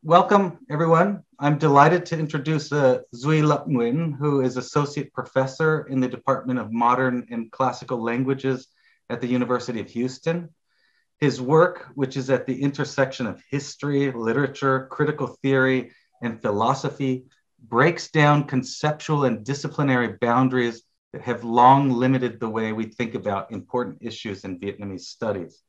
Welcome, everyone. I'm delighted to introduce Duy Lap Nguyen, who is Associate Professor in the Department of Modern and Classical Languages at the University of Houston. His work, which is at the intersection of history, literature, critical theory, and philosophy, breaks down conceptual and disciplinary boundaries that have long limited the way we think about important issues in Vietnamese studies.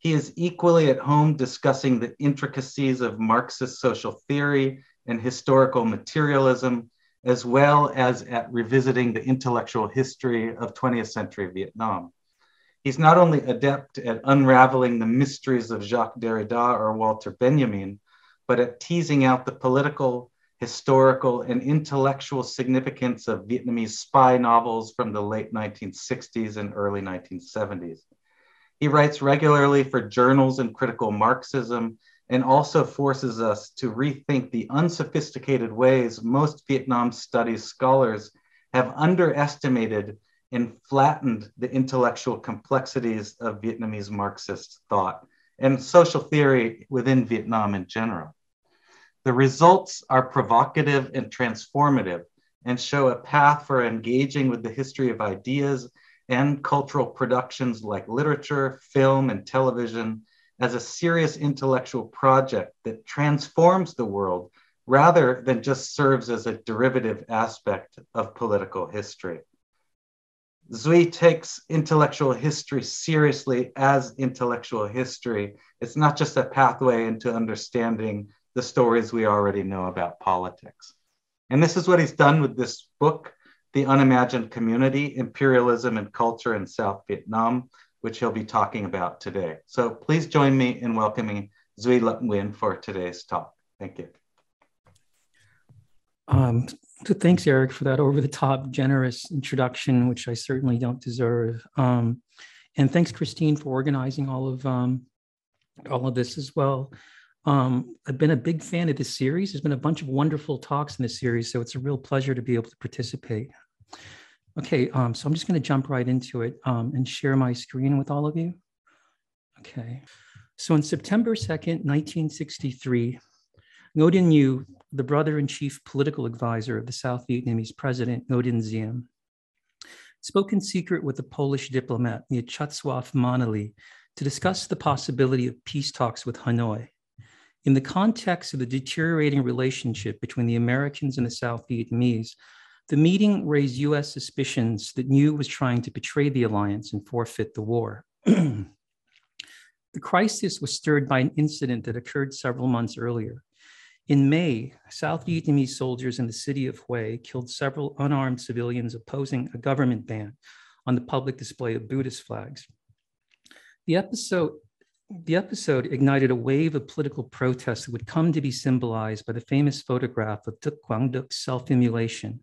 He is equally at home discussing the intricacies of Marxist social theory and historical materialism, as well as at revisiting the intellectual history of 20th century Vietnam. He's not only adept at unraveling the mysteries of Jacques Derrida or Walter Benjamin, but at teasing out the political, historical, and intellectual significance of Vietnamese spy novels from the late 1960s and early 1970s. He writes regularly for journals in critical Marxism and also forces us to rethink the unsophisticated ways most Vietnam studies scholars have underestimated and flattened the intellectual complexities of Vietnamese Marxist thought and social theory within Vietnam in general. The results are provocative and transformative and show a path for engaging with the history of ideas and cultural productions like literature, film, and television as a serious intellectual project that transforms the world rather than just serves as a derivative aspect of political history. Duy takes intellectual history seriously as intellectual history. It's not just a pathway into understanding the stories we already know about politics. And this is what he's done with this book, The Unimagined Community, Imperialism and Culture in South Vietnam, which he'll be talking about today. So please join me in welcoming Duy Lap Nguyen for today's talk. Thank you. So thanks, Eric, for that over-the-top, generous introduction, which I certainly don't deserve. And thanks, Christine, for organizing all of this as well. I've been a big fan of this series. There's been a bunch of wonderful talks in this series, so it's a real pleasure to be able to participate. Okay, so I'm just going to jump right into it and share my screen with all of you. Okay, so on September 2nd, 1963, Nguyen Nhu, the brother and chief political advisor of the South Vietnamese president, Nguyen Diem, spoke in secret with the Polish diplomat Mieczysław Manali to discuss the possibility of peace talks with Hanoi. In the context of the deteriorating relationship between the Americans and the South Vietnamese, the meeting raised US suspicions that Nhu was trying to betray the alliance and forfeit the war. The crisis was stirred by an incident that occurred several months earlier. In May, South Vietnamese soldiers in the city of Hue killed several unarmed civilians opposing a government ban on the public display of Buddhist flags. The episode ignited a wave of political protests that would come to be symbolized by the famous photograph of Duc Quang Duc's self-immolation,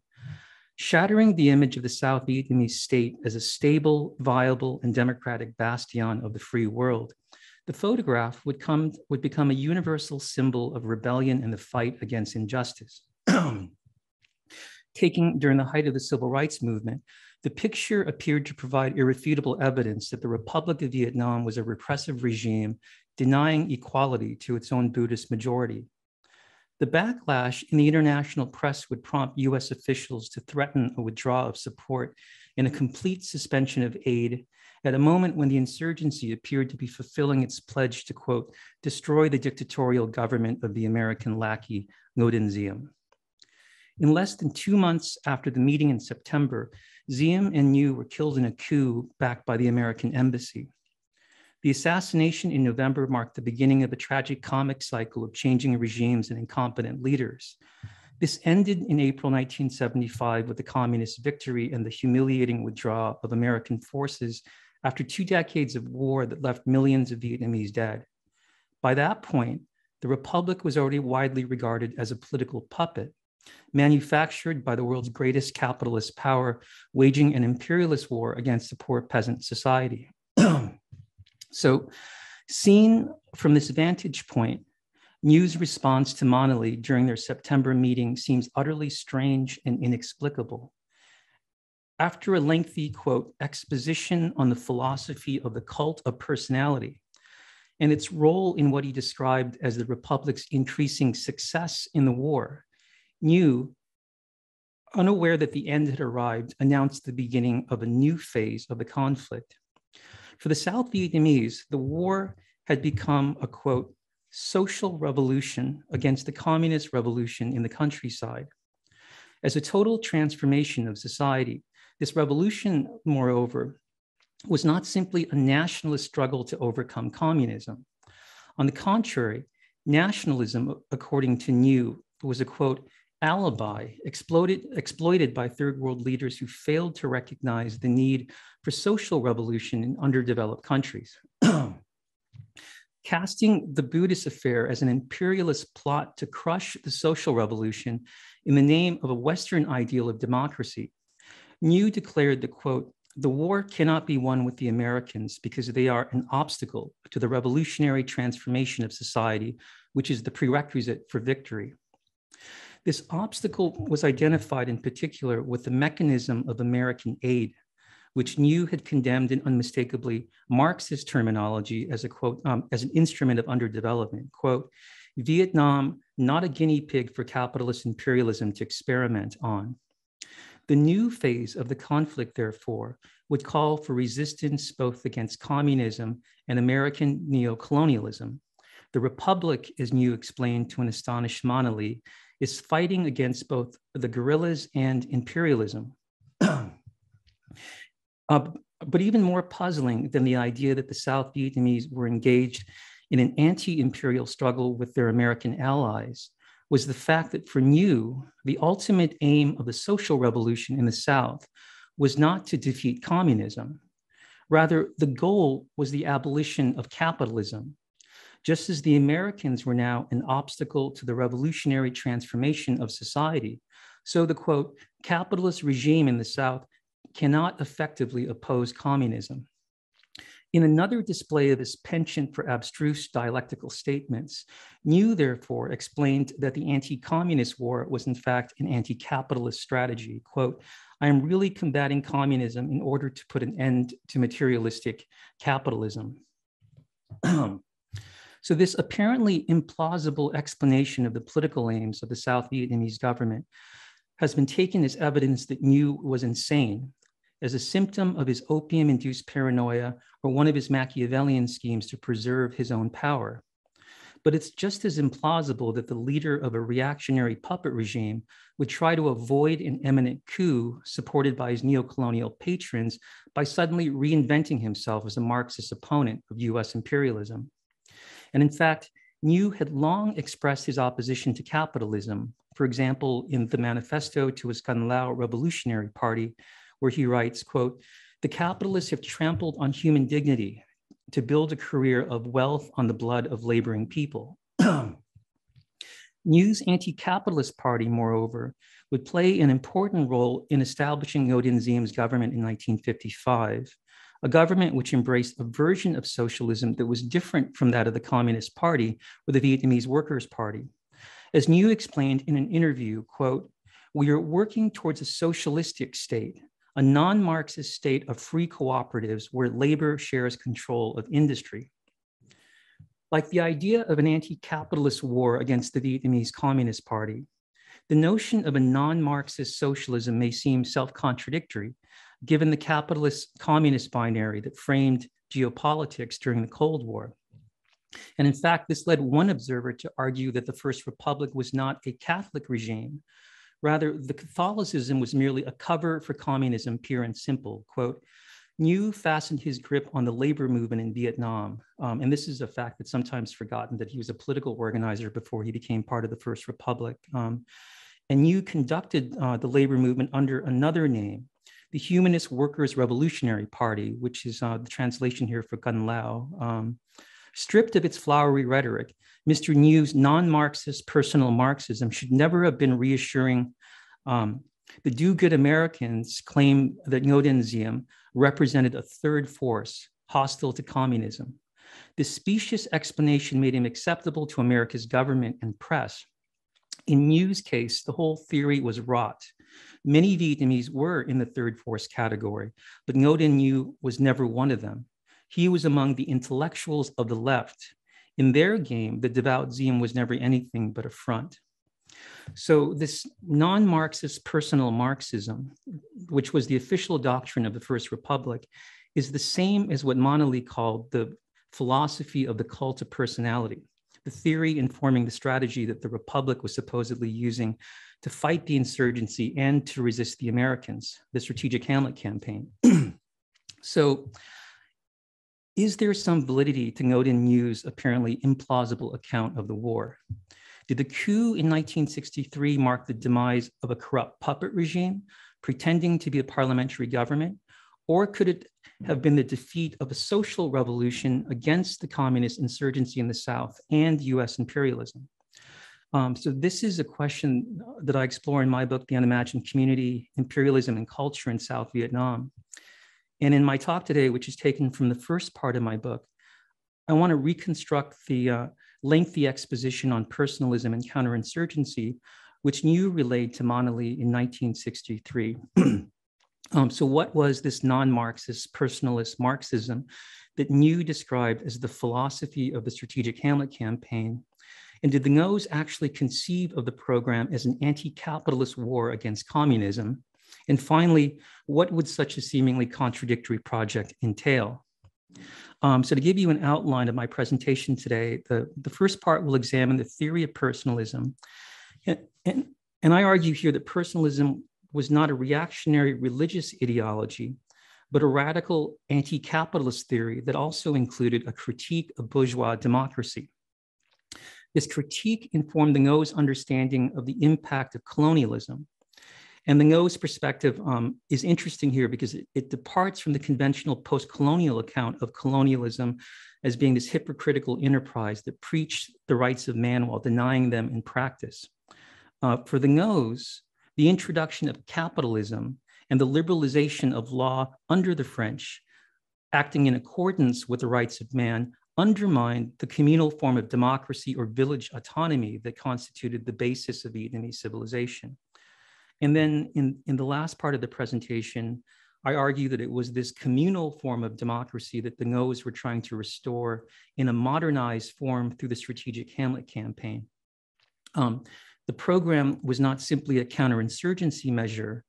shattering the image of the South Vietnamese state as a stable, viable, and democratic bastion of the free world. The photograph would become a universal symbol of rebellion and the fight against injustice. Taken during the height of the civil rights movement, the picture appeared to provide irrefutable evidence that the Republic of Vietnam was a repressive regime denying equality to its own Buddhist majority. The backlash in the international press would prompt US officials to threaten a withdrawal of support and a complete suspension of aid at a moment when the insurgency appeared to be fulfilling its pledge to, quote, destroy the dictatorial government of the American lackey, Nguyen Diem. In less than 2 months after the meeting in September, Diem and Nhu were killed in a coup backed by the American embassy. The assassination in November marked the beginning of a tragic comic cycle of changing regimes and incompetent leaders. This ended in April 1975 with the communist victory and the humiliating withdrawal of American forces after 2 decades of war that left millions of Vietnamese dead. By that point, the Republic was already widely regarded as a political puppet, manufactured by the world's greatest capitalist power, waging an imperialist war against the poor peasant society. So, seen from this vantage point, Nhu's response to Manali during their September meeting seems utterly strange and inexplicable. After a lengthy, quote, exposition on the philosophy of the cult of personality, and its role in what he described as the Republic's increasing success in the war, Nguyen, unaware that the end had arrived, announced the beginning of a new phase of the conflict. For the South Vietnamese, the war had become a, quote, social revolution against the communist revolution in the countryside. As a total transformation of society, this revolution, moreover, was not simply a nationalist struggle to overcome communism. On the contrary, nationalism, according to Nguyen, was a, quote, alibi exploited by third world leaders who failed to recognize the need for social revolution in underdeveloped countries. Casting the Buddhist affair as an imperialist plot to crush the social revolution in the name of a Western ideal of democracy, Nguyen declared that, quote, the war cannot be won with the Americans because they are an obstacle to the revolutionary transformation of society, which is the prerequisite for victory. This obstacle was identified in particular with the mechanism of American aid, which Nguyen had condemned in unmistakably Marxist terminology as a, quote, as an instrument of underdevelopment, quote, Vietnam, not a guinea pig for capitalist imperialism to experiment on. The new phase of the conflict, therefore, would call for resistance both against communism and American neocolonialism. The Republic, as Nguyen explained to an astonished Manali, is fighting against both the guerrillas and imperialism. But even more puzzling than the idea that the South Vietnamese were engaged in an anti-imperial struggle with their American allies was the fact that for Nguyen, the ultimate aim of the social revolution in the South was not to defeat communism. Rather, the goal was the abolition of capitalism. Just as the Americans were now an obstacle to the revolutionary transformation of society, so the, quote, capitalist regime in the South cannot effectively oppose communism. In another display of his penchant for abstruse dialectical statements, Nguyen therefore explained that the anti-communist war was in fact an anti-capitalist strategy. Quote, I am really combating communism in order to put an end to materialistic capitalism. So this apparently implausible explanation of the political aims of the South Vietnamese government has been taken as evidence that Nguyen was insane, as a symptom of his opium-induced paranoia or one of his Machiavellian schemes to preserve his own power. But it's just as implausible that the leader of a reactionary puppet regime would try to avoid an imminent coup supported by his neocolonial patrons by suddenly reinventing himself as a Marxist opponent of US imperialism. And in fact, Nguyen had long expressed his opposition to capitalism, for example, in the manifesto to his Can Lao Revolutionary Party, where he writes, quote, the capitalists have trampled on human dignity to build a career of wealth on the blood of laboring people. Nguyen's anti-capitalist party, moreover, would play an important role in establishing Ngo Dinh Diem's government in 1955, a government which embraced a version of socialism that was different from that of the Communist Party or the Vietnamese Workers' Party. As Nguyen explained in an interview, quote, we are working towards a socialistic state, a non-Marxist state of free cooperatives where labor shares control of industry. Like the idea of an anti-capitalist war against the Vietnamese Communist Party, the notion of a non-Marxist socialism may seem self-contradictory, given the capitalist-communist binary that framed geopolitics during the Cold War. And in fact, this led one observer to argue that the First Republic was not a Catholic regime. Rather, the Catholicism was merely a cover for communism, pure and simple. Quote, Nguyen fastened his grip on the labor movement in Vietnam. And this is a fact that's sometimes forgotten, that he was a political organizer before he became part of the First Republic. And Nguyen conducted the labor movement under another name, the Humanist Workers' Revolutionary Party, which is the translation here for Can Lao. Stripped of its flowery rhetoric, Mr. Nguyen's non-Marxist personal Marxism should never have been reassuring. The do-good Americans claim that Ngo Dinh Diem represented a third force hostile to communism. This specious explanation made him acceptable to America's government and press. In Nguyen's case, the whole theory was rot. Many Vietnamese were in the third force category, but Ngo Dinh Nguyen was never one of them. He was among the intellectuals of the left. In their game, the devout Ziem was never anything but a front. So this non-Marxist personal Marxism, which was the official doctrine of the First Republic, is the same as what Manali called the philosophy of the cult of personality, the theory informing the strategy that the Republic was supposedly using to fight the insurgency and to resist the Americans, the Strategic Hamlet campaign. So is there some validity to Ngo Dinh Nhiu's apparently implausible account of the war? Did the coup in 1963 mark the demise of a corrupt puppet regime pretending to be a parliamentary government? Or could it have been the defeat of a social revolution against the communist insurgency in the South and US imperialism? So this is a question that I explore in my book, The Unimagined Community, Imperialism and Culture in South Vietnam. And in my talk today, which is taken from the first part of my book, I want to reconstruct the lengthy exposition on personalism and counterinsurgency, which Nhiu relayed to Manali in 1963. So what was this non-Marxist personalist Marxism that Nhiu described as the philosophy of the Strategic Hamlet campaign? And did the Ngos actually conceive of the program as an anti-capitalist war against communism? And finally, what would such a seemingly contradictory project entail? So to give you an outline of my presentation today, the first part will examine the theory of personalism. And I argue here that personalism was not a reactionary religious ideology, but a radical anti-capitalist theory that also included a critique of bourgeois democracy. This critique informed the Ngos' understanding of the impact of colonialism. And the Ngos' perspective is interesting here because it departs from the conventional post-colonial account of colonialism as being this hypocritical enterprise that preached the rights of man while denying them in practice. For the Ngos, the introduction of capitalism and the liberalization of law under the French, acting in accordance with the rights of man, undermined the communal form of democracy or village autonomy that constituted the basis of Vietnamese civilization. And then in the last part of the presentation, I argue that it was this communal form of democracy that the Ngos were trying to restore in a modernized form through the Strategic Hamlet campaign. The program was not simply a counterinsurgency measure,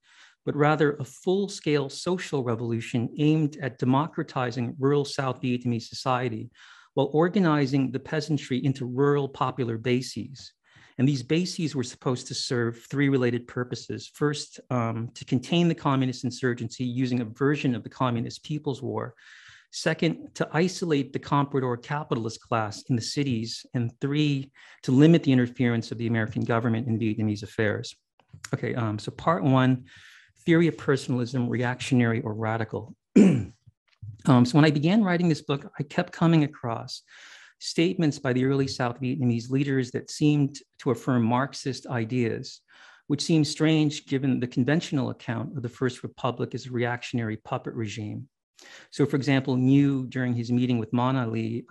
but rather a full-scale social revolution aimed at democratizing rural South Vietnamese society while organizing the peasantry into rural popular bases. And these bases were supposed to serve three related purposes. First, to contain the communist insurgency using a version of the Communist People's War. Second, to isolate the comprador capitalist class in the cities. And three, to limit the interference of the American government in Vietnamese affairs. Okay, so part one, theory of personalism, reactionary or radical. So when I began writing this book, I kept coming across statements by the early South Vietnamese leaders that seemed to affirm Marxist ideas, which seems strange given the conventional account of the First Republic as a reactionary puppet regime. So for example, Nhiu, during his meeting with Manali,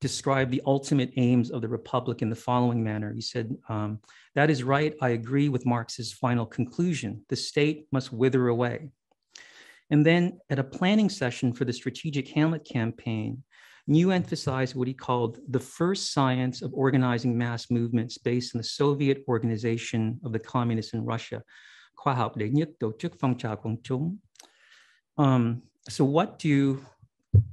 described the ultimate aims of the Republic in the following manner. He said, that is right, I agree with Marx's final conclusion. The state must wither away. And then at a planning session for the Strategic Hamlet campaign, Nhiu emphasized what he called the first science of organizing mass movements based on the Soviet organization of the communists in Russia. Khoa học đệ nhất tổ chức phong trào quần chúng. So what do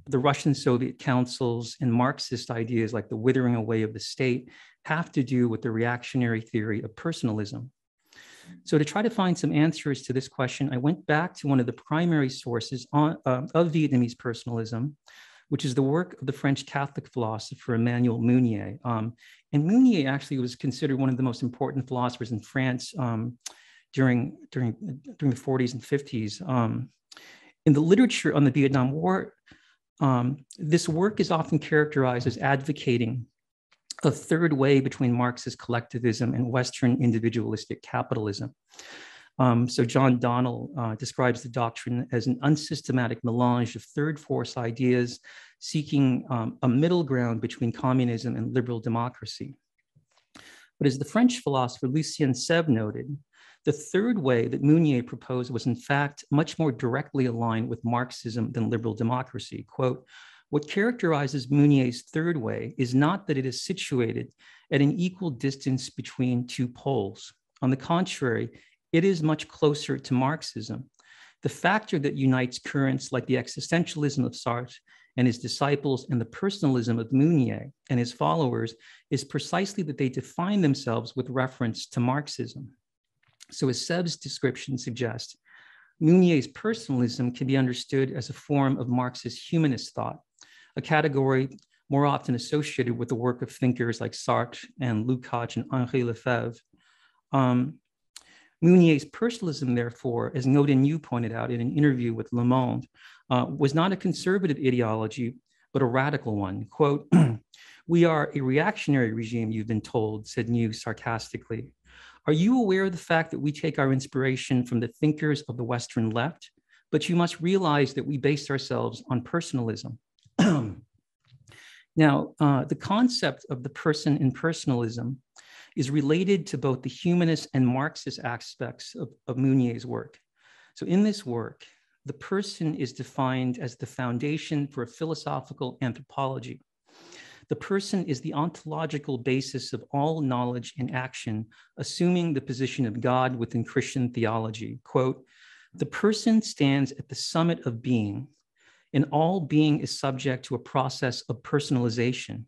the Russian Soviet councils and Marxist ideas like the withering away of the state have to do with the reactionary theory of personalism? So to try to find some answers to this question, I went back to one of the primary sources of Vietnamese personalism, which is the work of the French Catholic philosopher Emmanuel Mounier. And Mounier actually was considered one of the most important philosophers in France during the 40s and 50s. In the literature on the Vietnam War, this work is often characterized as advocating a third way between Marxist collectivism and Western individualistic capitalism. So John Donnell describes the doctrine as an unsystematic melange of third force ideas seeking a middle ground between communism and liberal democracy. But as the French philosopher Lucien Sèvres noted, The third way that Nguyen proposed was in fact much more directly aligned with Marxism than liberal democracy. Quote, what characterizes Nguyen's third way is not that it is situated at an equal distance between two poles. On the contrary, it is much closer to Marxism. The factor that unites currents like the existentialism of Sartre and his disciples and the personalism of Nguyen and his followers is precisely that they define themselves with reference to Marxism. So as Seb's description suggests, Nguyen's personalism can be understood as a form of Marxist humanist thought, a category more often associated with the work of thinkers like Sartre and Lukács and Henri Lefebvre. Nguyen's personalism, therefore, as Nguyen pointed out in an interview with Le Monde, was not a conservative ideology, but a radical one. Quote, we are a reactionary regime, you've been told, said Nguyen sarcastically. Are you aware of the fact that we take our inspiration from the thinkers of the Western left? But you must realize that we base ourselves on personalism. Now, the concept of the person in personalism is related to both the humanist and Marxist aspects of Nguyen's work. So in this work, the person is defined as the foundation for a philosophical anthropology. The person is the ontological basis of all knowledge and action, assuming the position of God within Christian theology. Quote, the person stands at the summit of being, and all being is subject to a process of personalization.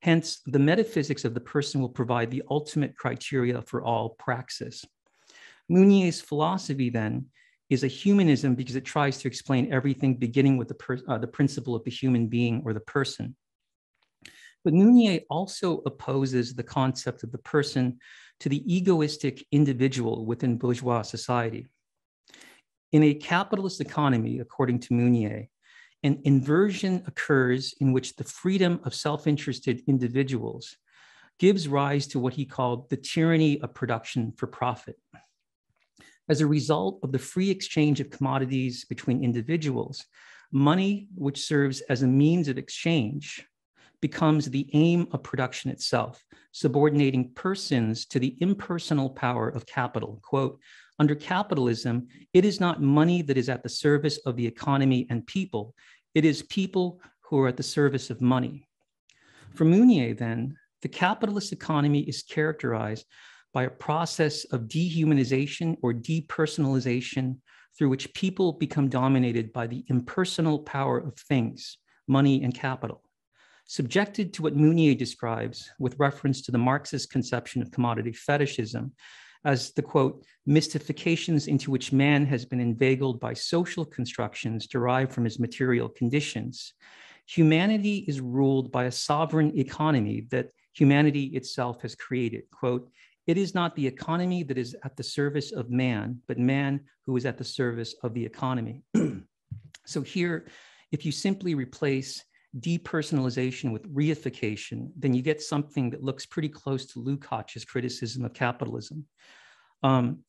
Hence, the metaphysics of the person will provide the ultimate criteria for all praxis. Nguyen's philosophy, then, is a humanism because it tries to explain everything beginning with the principle of the human being or the person. But Nguyen also opposes the concept of the person to the egoistic individual within bourgeois society. In a capitalist economy, according to Nguyen, an inversion occurs in which the freedom of self-interested individuals gives rise to what he called the tyranny of production for profit. As a result of the free exchange of commodities between individuals, money, which serves as a means of exchange, becomes the aim of production itself, subordinating persons to the impersonal power of capital. Quote, under capitalism, it is not money that is at the service of the economy and people. It is people who are at the service of money. For Nguyen, then, the capitalist economy is characterized by a process of dehumanization or depersonalization through which people become dominated by the impersonal power of things, money and capital. Subjected to what Nguyen describes with reference to the Marxist conception of commodity fetishism as the, quote, mystifications into which man has been inveigled by social constructions derived from his material conditions, humanity is ruled by a sovereign economy that humanity itself has created. Quote, it is not the economy that is at the service of man, but man who is at the service of the economy. So here, if you simply replace depersonalization with reification, then you get something that looks pretty close to Lukács' criticism of capitalism. And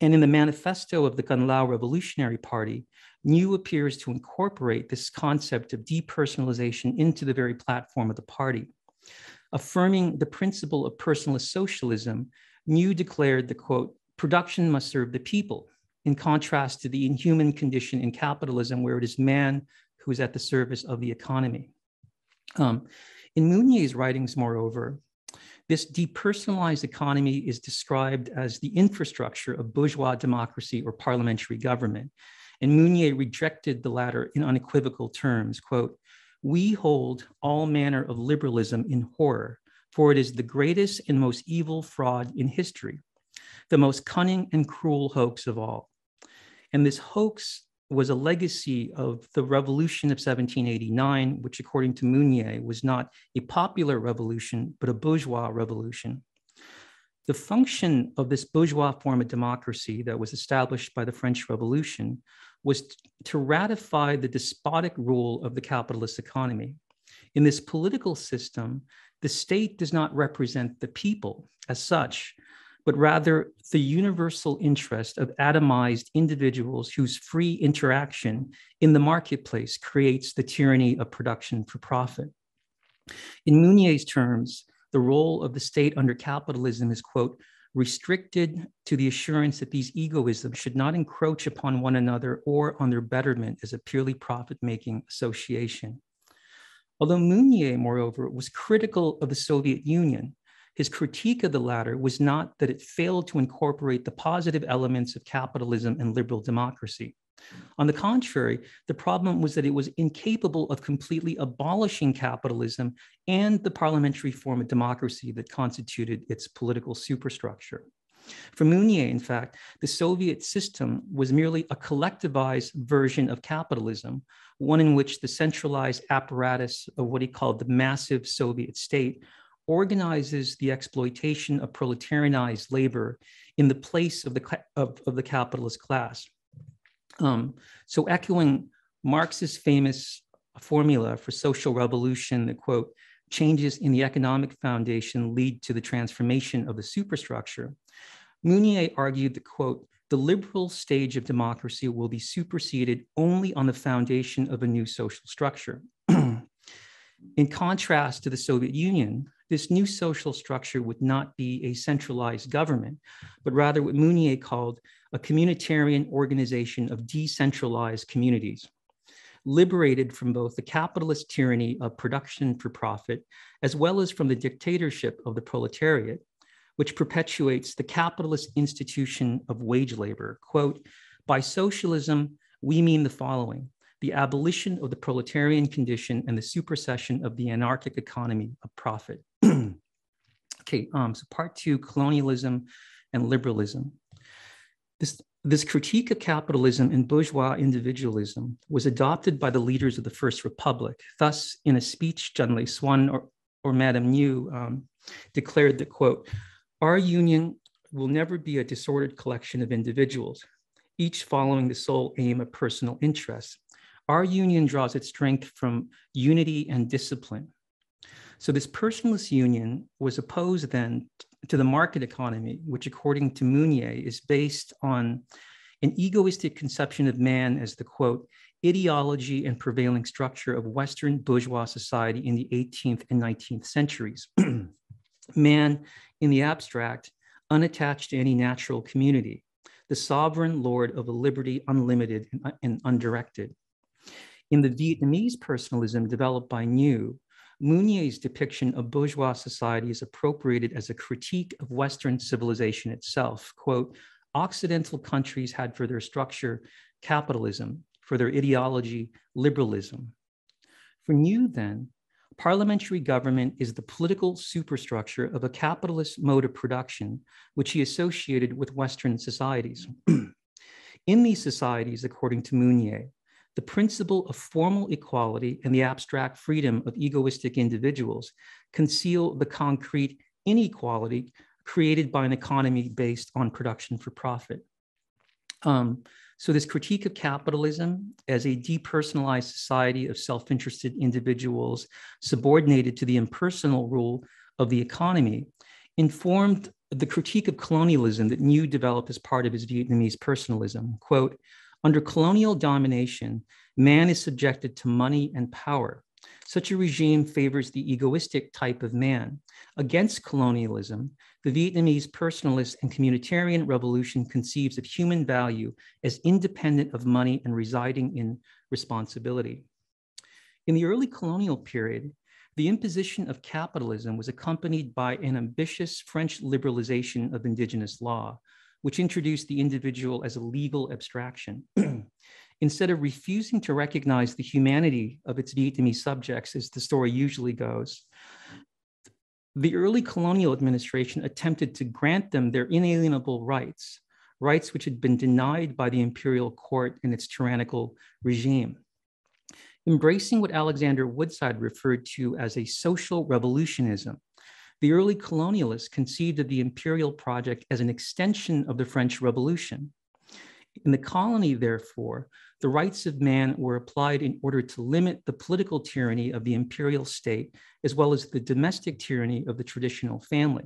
in the manifesto of the Can Lao Revolutionary Party, Nguyen appears to incorporate this concept of depersonalization into the very platform of the party. Affirming the principle of personalist socialism, Nguyen declared the, quote, production must serve the people, in contrast to the inhuman condition in capitalism where it is man who is at the service of the economy. In Nguyen's writings, moreover, this depersonalized economy is described as the infrastructure of bourgeois democracy or parliamentary government. And Nguyen rejected the latter in unequivocal terms, quote, we hold all manner of liberalism in horror, for it is the greatest and most evil fraud in history, the most cunning and cruel hoax of all. And this hoax was a legacy of the revolution of 1789, which according to Nguyen was not a popular revolution, but a bourgeois revolution. The function of this bourgeois form of democracy that was established by the French Revolution was to ratify the despotic rule of the capitalist economy. In this political system, the state does not represent the people as such, but rather the universal interest of atomized individuals whose free interaction in the marketplace creates the tyranny of production for profit. In Nguyen's terms, the role of the state under capitalism is, quote, restricted to the assurance that these egoisms should not encroach upon one another or on their betterment as a purely profit-making association. Although Mounier, moreover, was critical of the Soviet Union, his critique of the latter was not that it failed to incorporate the positive elements of capitalism and liberal democracy. On the contrary, the problem was that it was incapable of completely abolishing capitalism and the parliamentary form of democracy that constituted its political superstructure. For Mounier, in fact, the Soviet system was merely a collectivized version of capitalism, one in which the centralized apparatus of what he called the massive Soviet state organizes the exploitation of proletarianized labor in the place of the capitalist class. So echoing Marx's famous formula for social revolution that, quote, changes in the economic foundation lead to the transformation of the superstructure, Mounier argued that, quote, the liberal stage of democracy will be superseded only on the foundation of a new social structure. In contrast to the Soviet Union, this new social structure would not be a centralized government, but rather what Mounier called a communitarian organization of decentralized communities, liberated from both the capitalist tyranny of production for profit, as well as from the dictatorship of the proletariat, which perpetuates the capitalist institution of wage labor. Quote, by socialism, we mean the following: the abolition of the proletarian condition and the supersession of the anarchic economy of profit. Okay, so part two, colonialism and liberalism. This critique of capitalism and bourgeois individualism was adopted by the leaders of the First Republic. Thus, in a speech, John Le Swan or Madame Nguyen declared that, quote, our union will never be a disordered collection of individuals, each following the sole aim of personal interest. Our union draws its strength from unity and discipline. So this personalist union was opposed then to the market economy, which according to Mounier is based on an egoistic conception of man as the, quote, ideology and prevailing structure of Western bourgeois society in the 18th and 19th centuries. Man in the abstract, unattached to any natural community, the sovereign lord of a liberty unlimited and undirected. In the Vietnamese personalism developed by Nguyen, Mounier's depiction of bourgeois society is appropriated as a critique of Western civilization itself. Quote, Occidental countries had for their structure capitalism, for their ideology liberalism. For Nguyen, then, parliamentary government is the political superstructure of a capitalist mode of production, which he associated with Western societies. In these societies, according to Mounier, the principle of formal equality and the abstract freedom of egoistic individuals conceal the concrete inequality created by an economy based on production for profit. So this critique of capitalism as a depersonalized society of self-interested individuals subordinated to the impersonal rule of the economy informed the critique of colonialism that Nguyen developed as part of his Vietnamese personalism. Quote, under colonial domination, man is subjected to money and power. Such a regime favors the egoistic type of man. Against colonialism, the Vietnamese personalist and communitarian revolution conceives of human value as independent of money and residing in responsibility. In the early colonial period, the imposition of capitalism was accompanied by an ambitious French liberalization of indigenous law, which introduced the individual as a legal abstraction. Instead of refusing to recognize the humanity of its Vietnamese subjects, as the story usually goes, the early colonial administration attempted to grant them their inalienable rights, rights which had been denied by the imperial court and its tyrannical regime. Embracing what Alexander Woodside referred to as a social revolutionism, the early colonialists conceived of the imperial project as an extension of the French Revolution. In the colony, therefore, the rights of man were applied in order to limit the political tyranny of the imperial state, as well as the domestic tyranny of the traditional family.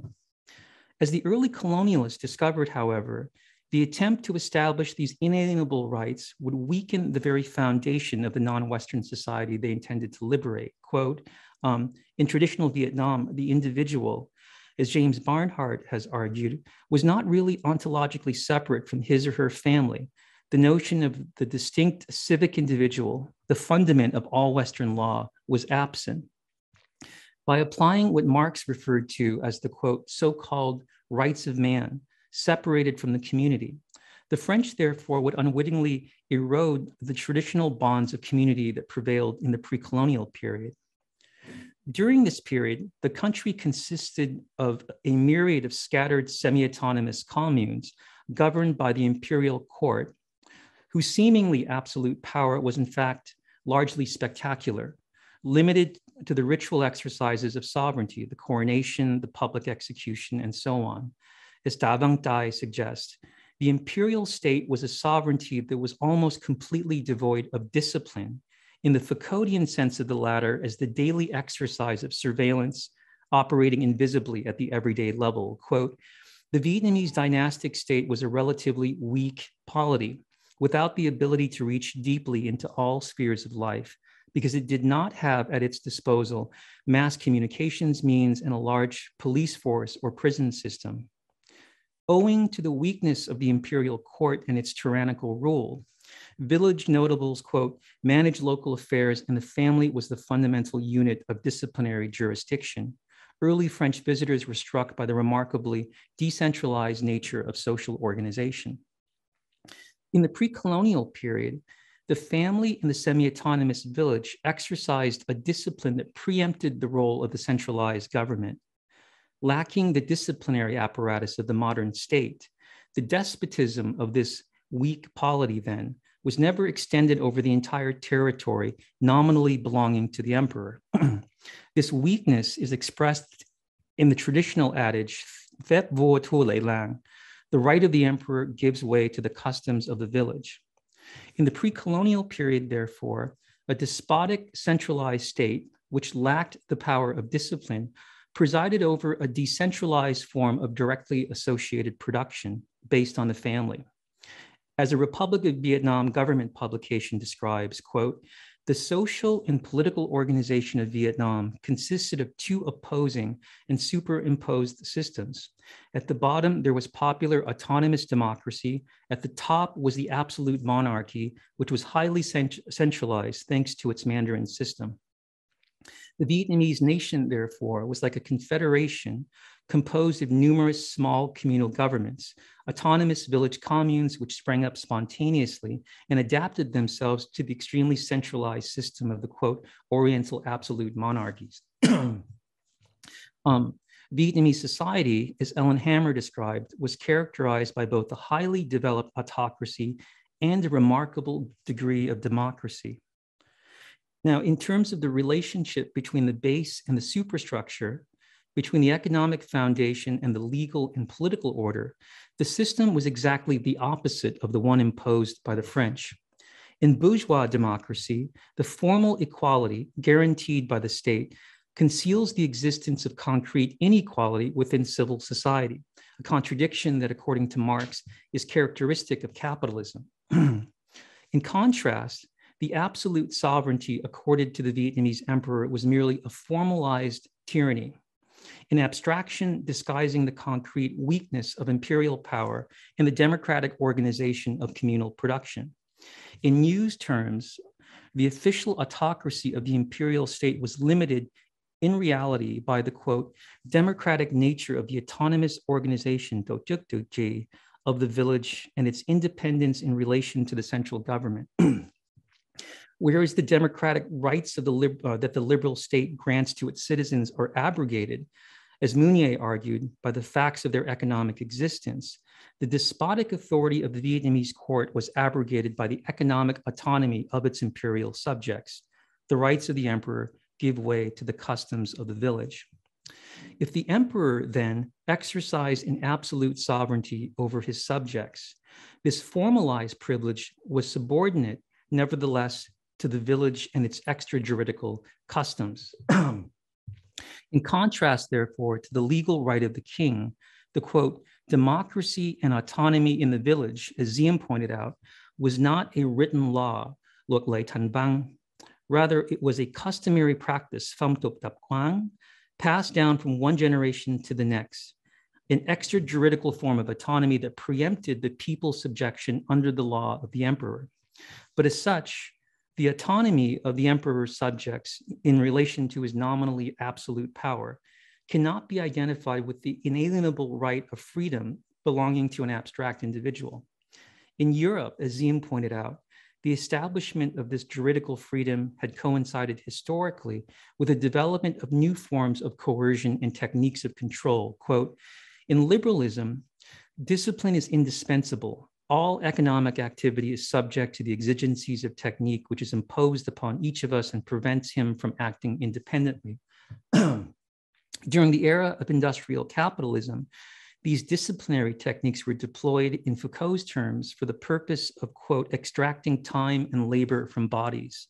As the early colonialists discovered, however, the attempt to establish these inalienable rights would weaken the very foundation of the non-Western society they intended to liberate. Quote, in traditional Vietnam, the individual, as James Barnhart has argued, was not really ontologically separate from his or her family. The notion of the distinct civic individual, the fundament of all Western law, was absent. By applying what Marx referred to as the, quote, so-called rights of man, separated from the community, the French, therefore, would unwittingly erode the traditional bonds of community that prevailed in the pre-colonial period. During this period, the country consisted of a myriad of scattered semi-autonomous communes governed by the imperial court, whose seemingly absolute power was in fact largely spectacular, limited to the ritual exercises of sovereignty, the coronation, the public execution, and so on. As Da Vang Dai suggests, the imperial state was a sovereignty that was almost completely devoid of discipline, in the Foucauldian sense of the latter as the daily exercise of surveillance operating invisibly at the everyday level. Quote, the Vietnamese dynastic state was a relatively weak polity without the ability to reach deeply into all spheres of life, because it did not have at its disposal mass communications means and a large police force or prison system. Owing to the weakness of the imperial court and its tyrannical rule, village notables, quote, managed local affairs, and the family was the fundamental unit of disciplinary jurisdiction. Early French visitors were struck by the remarkably decentralized nature of social organization. In the pre-colonial period, the family in the semi-autonomous village exercised a discipline that preempted the role of the centralized government. Lacking the disciplinary apparatus of the modern state, the despotism of this weak polity then was never extended over the entire territory nominally belonging to the emperor. This weakness is expressed in the traditional adage, "Phép vua thua lệ làng," the right of the emperor gives way to the customs of the village. In the pre-colonial period, therefore, a despotic centralized state, which lacked the power of discipline, presided over a decentralized form of directly associated production based on the family. As a Republic of Vietnam government publication describes, quote, the social and political organization of Vietnam consisted of two opposing and superimposed systems. At the bottom, there was popular autonomous democracy. At the top was the absolute monarchy, which was highly centralized thanks to its Mandarin system. The Vietnamese nation, therefore, was like a confederation composed of numerous small communal governments, autonomous village communes which sprang up spontaneously and adapted themselves to the extremely centralized system of the, quote, Oriental absolute monarchies. Vietnamese society, as Ellen Hammer described, was characterized by both a highly developed autocracy and a remarkable degree of democracy. Now, in terms of the relationship between the base and the superstructure, between the economic foundation and the legal and political order, the system was exactly the opposite of the one imposed by the French. In bourgeois democracy, the formal equality guaranteed by the state conceals the existence of concrete inequality within civil society, a contradiction that, according to Marx, is characteristic of capitalism. In contrast, the absolute sovereignty accorded to the Vietnamese emperor was merely a formalized tyranny, an abstraction disguising the concrete weakness of imperial power in the democratic organization of communal production. In Nguyen's terms, the official autocracy of the imperial state was limited in reality by the, quote, democratic nature of the autonomous organization of the village and its independence in relation to the central government. Whereas the democratic rights of that the liberal state grants to its citizens are abrogated, as Mounier argued, by the facts of their economic existence, the despotic authority of the Vietnamese court was abrogated by the economic autonomy of its imperial subjects. The rights of the emperor give way to the customs of the village. If the emperor then exercised an absolute sovereignty over his subjects, this formalized privilege was subordinate, nevertheless, to the village and its extrajuridical customs. In contrast, therefore, to the legal right of the king, the, quote, democracy and autonomy in the village, as Ziem pointed out, was not a written law, luật lệ thành văn. Rather, it was a customary practice, phong tục tập quán, passed down from one generation to the next, an extra-juridical form of autonomy that preempted the people's subjection under the law of the emperor. But as such, the autonomy of the emperor's subjects in relation to his nominally absolute power cannot be identified with the inalienable right of freedom belonging to an abstract individual. In Europe, as Ziem pointed out, the establishment of this juridical freedom had coincided historically with the development of new forms of coercion and techniques of control. Quote, in liberalism, discipline is indispensable. All economic activity is subject to the exigencies of technique, which is imposed upon each of us and prevents him from acting independently. During the era of industrial capitalism, these disciplinary techniques were deployed in Foucault's terms for the purpose of, quote, extracting time and labor from bodies.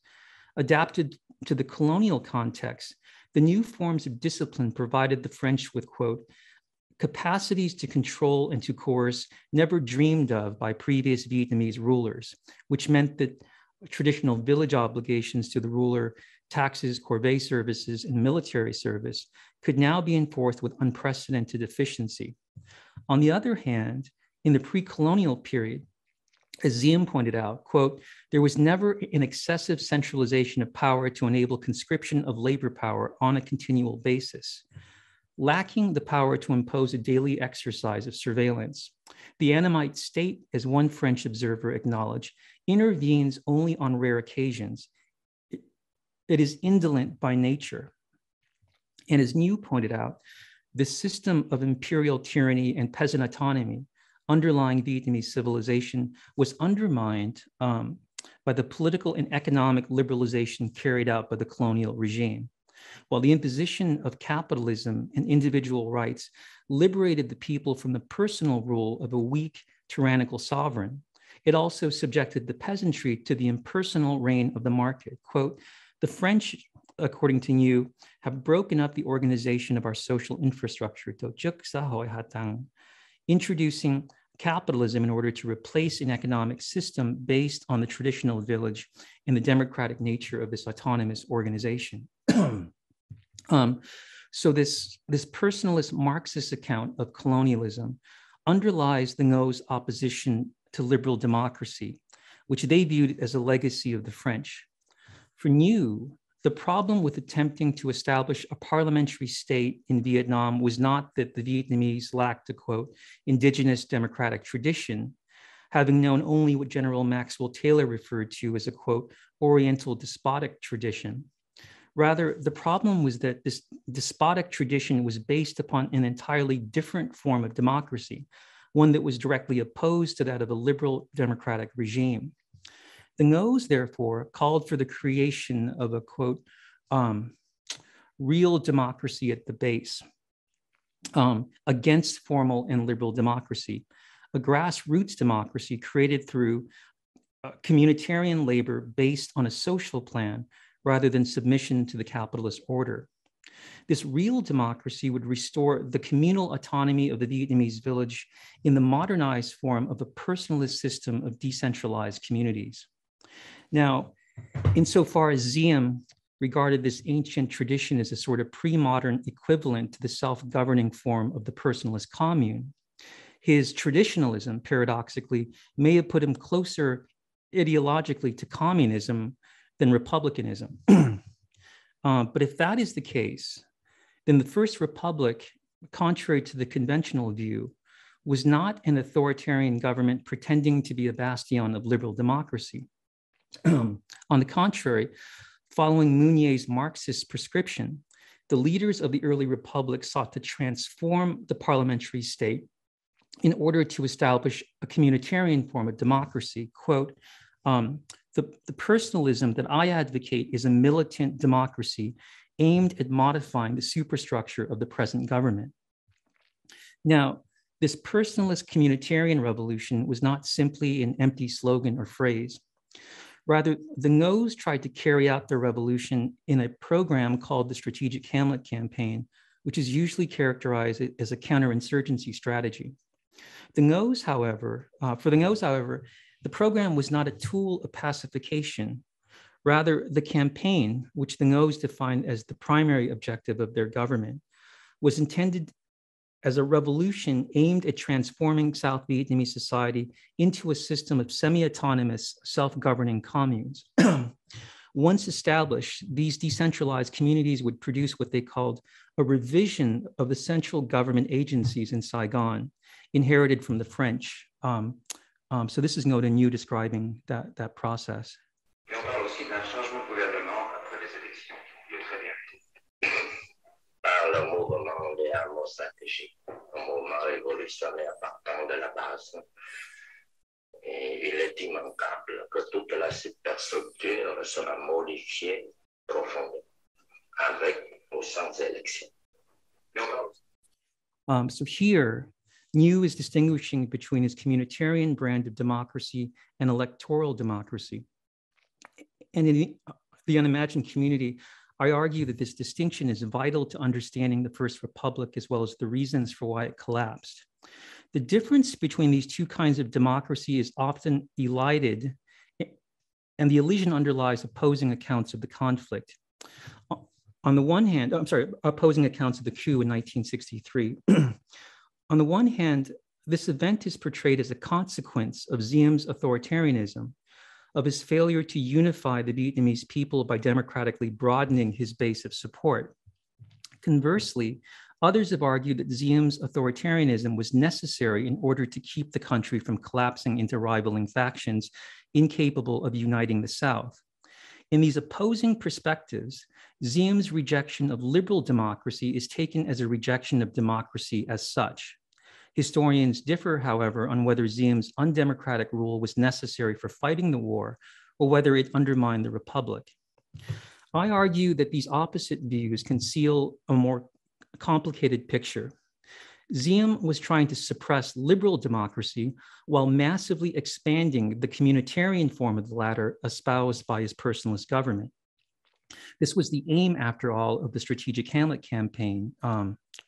Adapted to the colonial context, the new forms of discipline provided the French with, quote, capacities to control and to coerce never dreamed of by previous Vietnamese rulers, which meant that traditional village obligations to the ruler, taxes, corvée services, and military service could now be enforced with unprecedented efficiency. On the other hand, in the pre-colonial period, as Ziem pointed out, quote, there was never an excessive centralization of power to enable conscription of labor power on a continual basis. Lacking the power to impose a daily exercise of surveillance, the Annamite state, as one French observer acknowledged, intervenes only on rare occasions. It is indolent by nature. And as Nguyen pointed out, the system of imperial tyranny and peasant autonomy underlying Vietnamese civilization was undermined by the political and economic liberalization carried out by the colonial regime. While the imposition of capitalism and individual rights liberated the people from the personal rule of a weak, tyrannical sovereign, it also subjected the peasantry to the impersonal reign of the market. Quote, the French, according to Nguyen, have broken up the organization of our social infrastructure, introducing capitalism in order to replace an economic system based on the traditional village and the democratic nature of this autonomous organization. So this personalist Marxist account of colonialism underlies the Nguyen's opposition to liberal democracy, which they viewed as a legacy of the French. For Nguyen, the problem with attempting to establish a parliamentary state in Vietnam was not that the Vietnamese lacked a, quote, indigenous democratic tradition, having known only what General Maxwell Taylor referred to as a, quote, oriental despotic tradition. Rather, the problem was that this despotic tradition was based upon an entirely different form of democracy, one that was directly opposed to that of a liberal democratic regime. The Nguyen, therefore, called for the creation of a, quote, real democracy at the base against formal and liberal democracy, a grassroots democracy created through communitarian labor based on a social plan rather than submission to the capitalist order. This real democracy would restore the communal autonomy of the Vietnamese village in the modernized form of a personalist system of decentralized communities. Now, insofar as Ziem regarded this ancient tradition as a sort of pre-modern equivalent to the self-governing form of the personalist commune, his traditionalism, paradoxically, may have put him closer ideologically to communism than republicanism. But if that is the case, then the First Republic, contrary to the conventional view, was not an authoritarian government pretending to be a bastion of liberal democracy. On the contrary, following Mounier's Marxist prescription, the leaders of the early republic sought to transform the parliamentary state in order to establish a communitarian form of democracy. Quote, the personalism that I advocate is a militant democracy aimed at modifying the superstructure of the present government. Now, this personalist communitarian revolution was not simply an empty slogan or phrase. Rather, the Nguyen tried to carry out their revolution in a program called the Strategic Hamlet Campaign, which is usually characterized as a counterinsurgency strategy. For the Nguyen, however, the program was not a tool of pacification. Rather, the campaign, which the Ngos defined as the primary objective of their government, was intended as a revolution aimed at transforming South Vietnamese society into a system of semi-autonomous, self-governing communes. Once established, these decentralized communities would produce what they called a revision of the central government agencies in Saigon, inherited from the French. So this is Ngo Dinh Nhu describing that process. Et on parle aussi d'un changement de gouvernement après les élections, qui est très bien. Par le mouvement des hameaux stratégiques, un mouvement révolutionnaire partant de la base. Et il est immanquable que toute la superstructure sera modifiée profondément, avec ou sans élection. So here, Nhu is distinguishing between his communitarian brand of democracy and electoral democracy. And in the unimagined community, I argue that this distinction is vital to understanding the First Republic as well as the reasons for why it collapsed. The difference between these two kinds of democracy is often elided, and the illusion underlies opposing accounts of the conflict. On the one hand, opposing accounts of the coup in 1963. On the one hand, this event is portrayed as a consequence of Diem's authoritarianism, of his failure to unify the Vietnamese people by democratically broadening his base of support. Conversely, others have argued that Diem's authoritarianism was necessary in order to keep the country from collapsing into rivaling factions incapable of uniting the South. In these opposing perspectives, Diem's rejection of liberal democracy is taken as a rejection of democracy as such. Historians differ, however, on whether Diem's undemocratic rule was necessary for fighting the war or whether it undermined the republic. I argue that these opposite views conceal a more complicated picture. Diem was trying to suppress liberal democracy while massively expanding the communitarian form of the latter espoused by his personalist government. This was the aim, after all, of the Strategic Hamlet campaign.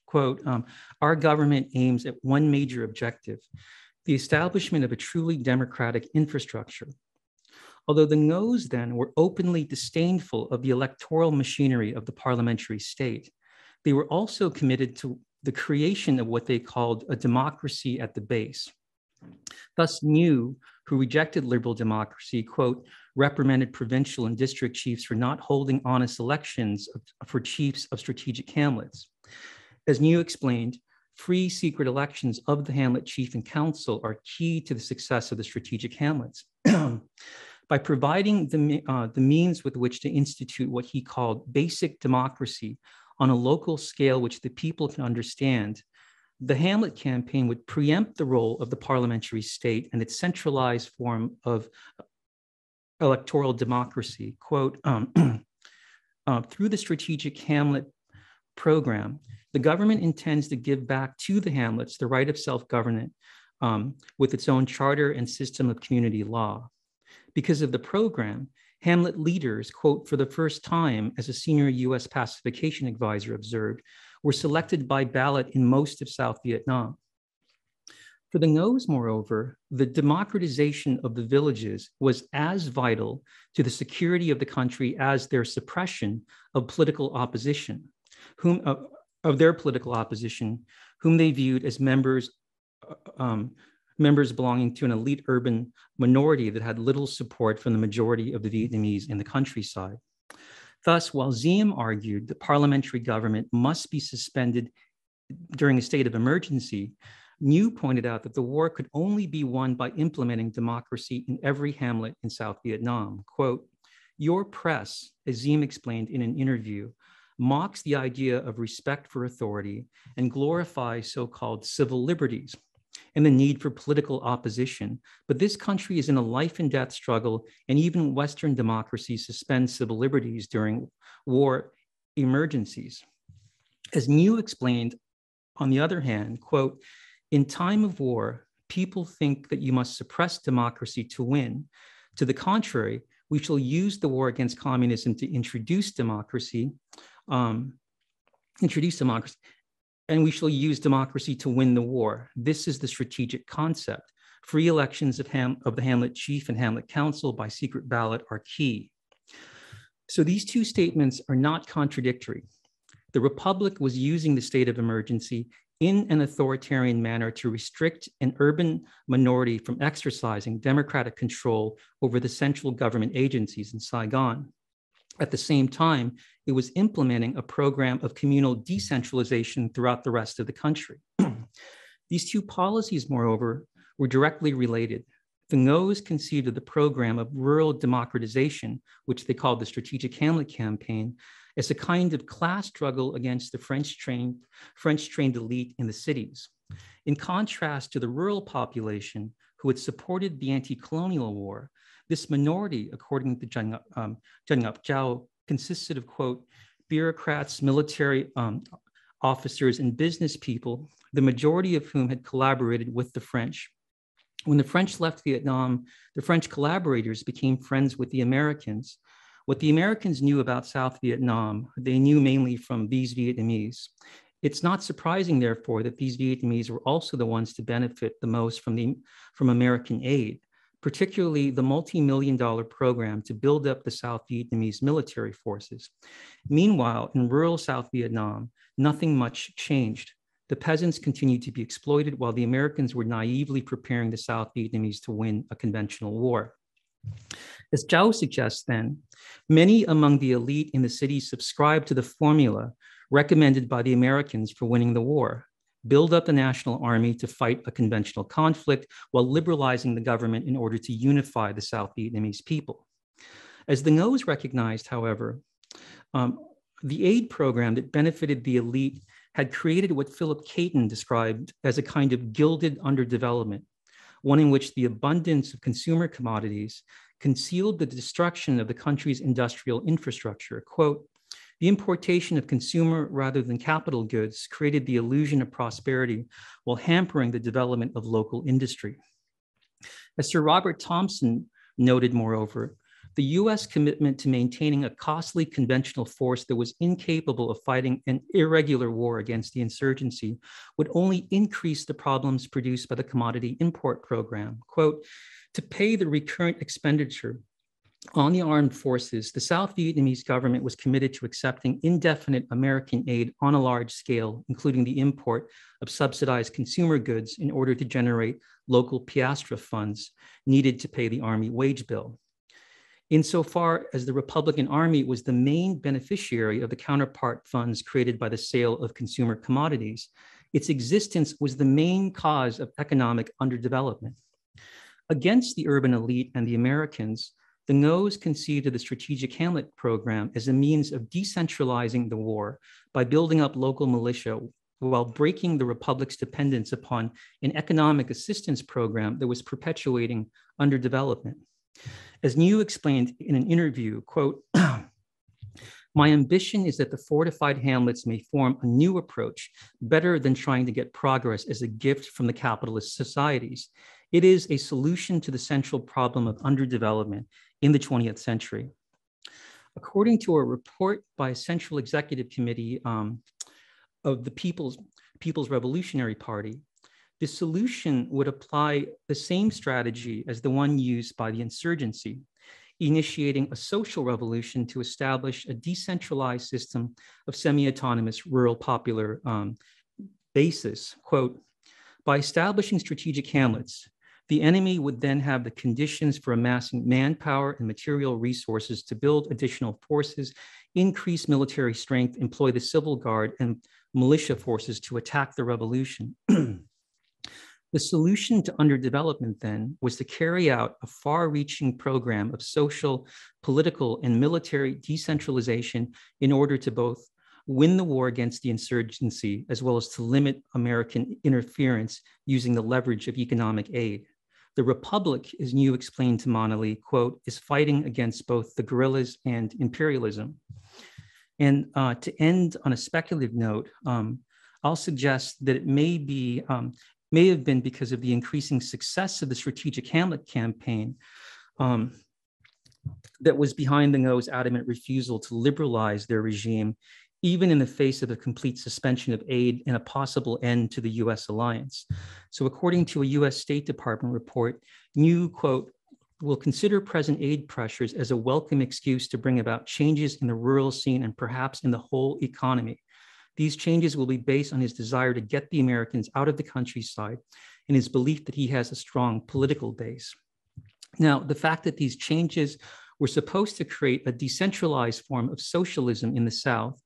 Quote, our government aims at one major objective, the establishment of a truly democratic infrastructure. Although the Ngos then were openly disdainful of the electoral machinery of the parliamentary state, they were also committed to the creation of what they called a democracy at the base. Thus, Nhu, who rejected liberal democracy, quote, reprimanded provincial and district chiefs for not holding honest elections for chiefs of strategic hamlets. As Nhu explained, free secret elections of the hamlet chief and council are key to the success of the strategic hamlets. By providing the means with which to institute what he called basic democracy on a local scale which the people can understand, the Hamlet campaign would preempt the role of the parliamentary state and its centralized form of electoral democracy. Quote, through the Strategic Hamlet program, the government intends to give back to the hamlets the right of self-government with its own charter and system of community law. Because of the program, Hamlet leaders, quote, for the first time, as a senior US pacification advisor observed, were selected by ballot in most of South Vietnam. For the Ngos, moreover, the democratization of the villages was as vital to the security of the country as their suppression of political opposition, of their political opposition, whom they viewed as members belonging to an elite urban minority that had little support from the majority of the Vietnamese in the countryside. Thus, while Diem argued that parliamentary government must be suspended during a state of emergency, Nhu pointed out that the war could only be won by implementing democracy in every hamlet in South Vietnam. Quote, your press, as Diem explained in an interview, mocks the idea of respect for authority and glorifies so-called civil liberties and the need for political opposition. But this country is in a life and death struggle, and even Western democracies suspend civil liberties during war emergencies. As Nhu explained, on the other hand, quote, in time of war, people think that you must suppress democracy to win. To the contrary, we shall use the war against communism to introduce democracy, and we shall use democracy to win the war. This is the strategic concept. Free elections of the Hamlet Chief and Hamlet Council by secret ballot are key. So these two statements are not contradictory. The Republic was using the state of emergency in an authoritarian manner to restrict an urban minority from exercising democratic control over the central government agencies in Saigon. At the same time, it was implementing a program of communal decentralization throughout the rest of the country. These two policies, moreover, were directly related. The Ngos conceived of the program of rural democratization, which they called the Strategic Hamlet Campaign, as a kind of class struggle against the French-trained elite in the cities. In contrast to the rural population who had supported the anti-colonial war, this minority, according to Zhang Zhao, consisted of, quote, bureaucrats, military officers, and business people, the majority of whom had collaborated with the French. When the French left Vietnam, the French collaborators became friends with the Americans. What the Americans knew about South Vietnam, they knew mainly from these Vietnamese. It's not surprising, therefore, that these Vietnamese were also the ones to benefit the most from American aid, particularly the multi-million-dollar program to build up the South Vietnamese military forces. Meanwhile, in rural South Vietnam, nothing much changed. The peasants continued to be exploited while the Americans were naively preparing the South Vietnamese to win a conventional war. As Zhao suggests then, many among the elite in the city subscribed to the formula recommended by the Americans for winning the war: build up the national army to fight a conventional conflict while liberalizing the government in order to unify the South Vietnamese people. As the Ngos recognized, however, the aid program that benefited the elite had created what Philip Caton described as a kind of gilded underdevelopment, one in which the abundance of consumer commodities concealed the destruction of the country's industrial infrastructure. Quote, the importation of consumer rather than capital goods created the illusion of prosperity while hampering the development of local industry. As Sir Robert Thomson noted, moreover, the US commitment to maintaining a costly conventional force that was incapable of fighting an irregular war against the insurgency would only increase the problems produced by the commodity import program. Quote, to pay the recurrent expenditure on the armed forces, the South Vietnamese government was committed to accepting indefinite American aid on a large scale, including the import of subsidized consumer goods in order to generate local piastre funds needed to pay the army wage bill. Insofar as the Republican Army was the main beneficiary of the counterpart funds created by the sale of consumer commodities, its existence was the main cause of economic underdevelopment. Against the urban elite and the Americans, the Ngos conceived of the Strategic Hamlet program as a means of decentralizing the war by building up local militia while breaking the Republic's dependence upon an economic assistance program that was perpetuating underdevelopment. As Nguyen explained in an interview, quote, my ambition is that the fortified hamlets may form a new approach better than trying to get progress as a gift from the capitalist societies. It is a solution to the central problem of underdevelopment in the 20th century. According to a report by a Central Executive Committee of the People's Revolutionary Party, the solution would apply the same strategy as the one used by the insurgency, initiating a social revolution to establish a decentralized system of semi-autonomous rural popular basis. Quote, by establishing strategic hamlets, the enemy would then have the conditions for amassing manpower and material resources to build additional forces, increase military strength, employ the civil guard and militia forces to attack the revolution. The solution to underdevelopment then was to carry out a far-reaching program of social, political, and military decentralization in order to both win the war against the insurgency as well as to limit American interference using the leverage of economic aid. The Republic, as Nguyen explained to Manali, quote, is fighting against both the guerrillas and imperialism. And to end on a speculative note, I'll suggest that it may have been because of the increasing success of the Strategic Hamlet campaign that was behind the Ngos' adamant refusal to liberalize their regime, even in the face of a complete suspension of aid and a possible end to the US alliance. So according to a US State Department report, Nguyen, quote, will consider present aid pressures as a welcome excuse to bring about changes in the rural scene and perhaps in the whole economy. These changes will be based on his desire to get the Americans out of the countryside and his belief that he has a strong political base. Now, the fact that these changes were supposed to create a decentralized form of socialism in the South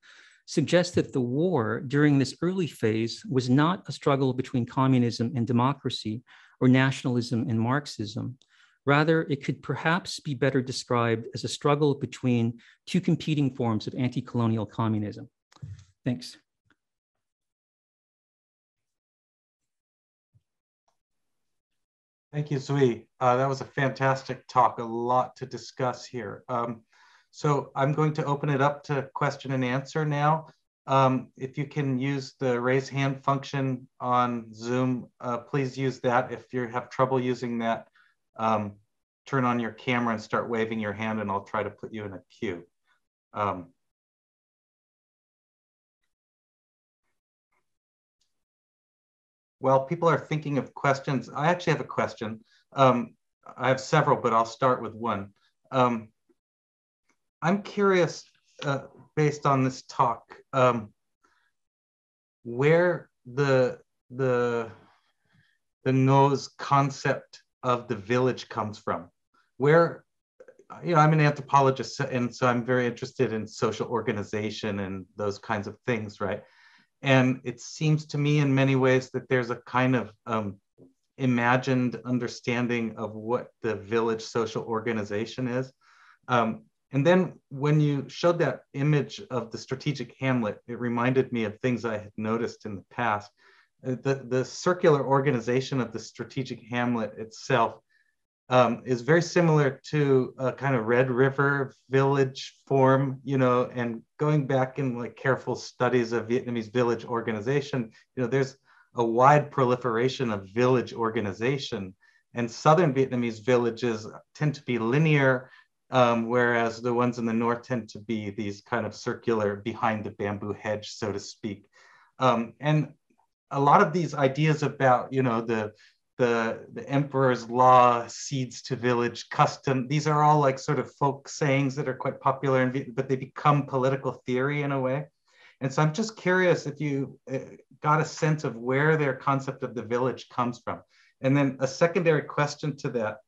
suggests that the war during this early phase was not a struggle between communism and democracy or nationalism and Marxism. Rather, it could perhaps be better described as a struggle between two competing forms of anti-colonial communism. Thanks. Thank you, Duy. That was a fantastic talk, a lot to discuss here. So I'm going to open it up to question and answer now. If you can use the raise hand function on Zoom, please use that. If you have trouble using that, turn on your camera and start waving your hand and I'll try to put you in a queue. While people are thinking of questions, I actually have a question. I have several, but I'll start with one. I'm curious, based on this talk, where the Ngo's concept of the village comes from. Where, you know, I'm an anthropologist, and so I'm very interested in social organization and those kinds of things, right? And it seems to me in many ways that there's a kind of imagined understanding of what the village social organization is. And then when you showed that image of the strategic hamlet, it reminded me of things I had noticed in the past. The circular organization of the strategic hamlet itself is very similar to a kind of Red River village form, you know, and going back in like careful studies of Vietnamese village organization, you know, there's a wide proliferation of village organization, and Southern Vietnamese villages tend to be linear, whereas the ones in the north tend to be these kind of circular behind the bamboo hedge, so to speak. And a lot of these ideas about, you know, the emperor's law, seeds to village custom, these are all like sort of folk sayings that are quite popular in Vietnam, but they become political theory in a way. And so I'm just curious if you got a sense of where their concept of the village comes from. And then a secondary question to that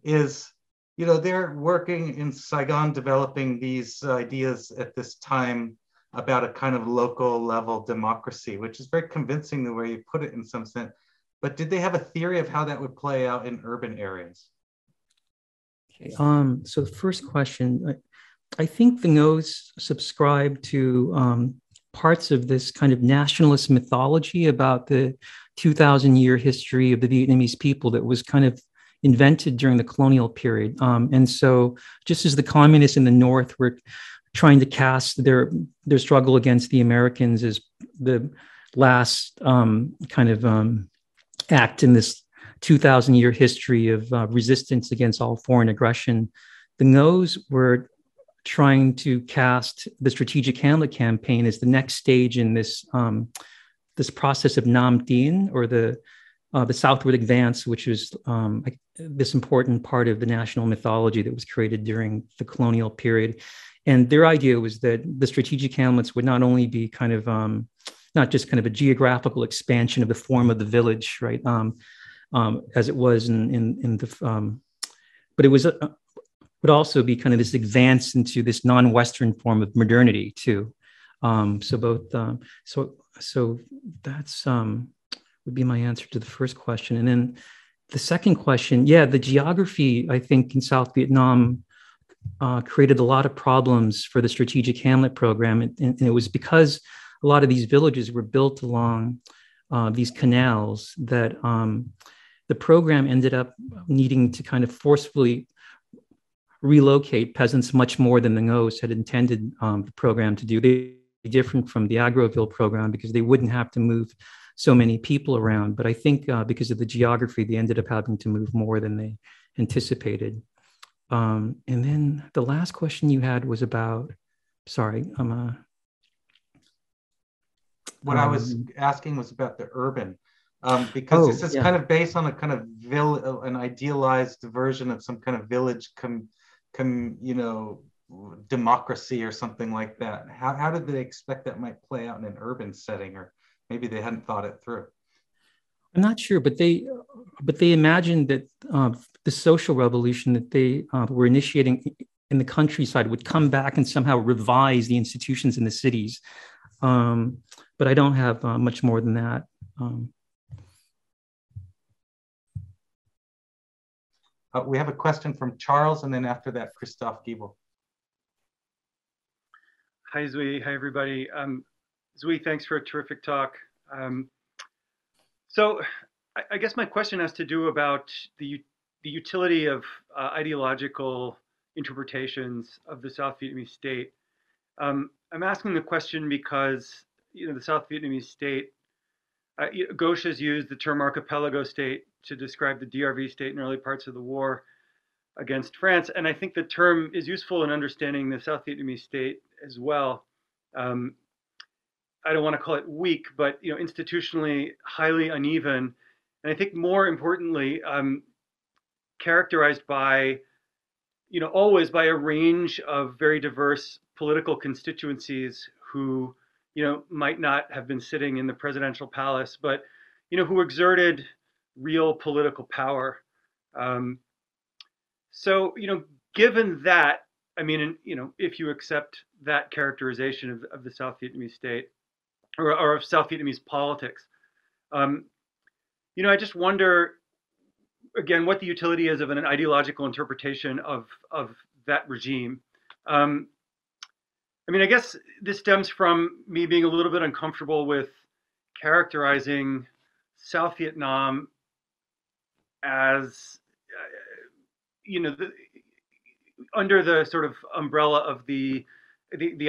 is, you know, they're working in Saigon developing these ideas at this time about a kind of local level democracy, which is very convincing the way you put it in some sense. But did they have a theory of how that would play out in urban areas? Okay. So the first question, I think the Ngos subscribe to parts of this kind of nationalist mythology about the 2,000-year history of the Vietnamese people that was kind of invented during the colonial period. And so just as the communists in the North were trying to cast their struggle against the Americans as the last kind of act in this 2,000-year history of resistance against all foreign aggression, the Ngos were trying to cast the Strategic Hamlet campaign as the next stage in this this process of Nam Dien, or the southward advance, which is this important part of the national mythology that was created during the colonial period. And their idea was that the strategic hamlets would not only be kind of not just kind of a geographical expansion of the form of the village, right, as it was in the, but it was would also be kind of this advance into this non-Western form of modernity too. So both, so that's would be my answer to the first question. And then the second question, yeah, the geography, I think, in South Vietnam created a lot of problems for the Strategic Hamlet program. And it was because a lot of these villages were built along these canals that the program ended up needing to kind of forcefully relocate peasants much more than the Ngos had intended the program to do. They were different from the Agroville program because they wouldn't have to move so many people around. But I think because of the geography, they ended up having to move more than they anticipated. And then the last question you had was about, sorry, what I was asking was about the urban. because this is kind of based on a kind of an idealized version of some kind of village democracy or something like that. How did they expect that might play out in an urban setting, or maybe they hadn't thought it through? I'm not sure, but they imagined that the social revolution that they were initiating in the countryside would come back and somehow revise the institutions in the cities. But I don't have much more than that. We have a question from Charles, and then after that, Christophe Giebel. Hi, Duy. Hi, everybody. Duy, thanks for a terrific talk. So I guess my question has to do about the utility of ideological interpretations of the South Vietnamese state. I'm asking the question because the South Vietnamese state, Gauche has used the term archipelago state to describe the DRV state in early parts of the war against France, and I think the term is useful in understanding the South Vietnamese state as well. I don't want to call it weak, but institutionally highly uneven, and I think more importantly, characterized by always by a range of very diverse political constituencies who might not have been sitting in the presidential palace, but who exerted real political power. So given that, I mean, if you accept that characterization of the South Vietnamese state, or of South Vietnamese politics, I just wonder, again, what the utility is of an ideological interpretation of that regime. I mean, I guess this stems from me being a little bit uncomfortable with characterizing South Vietnam as, under the sort of umbrella of the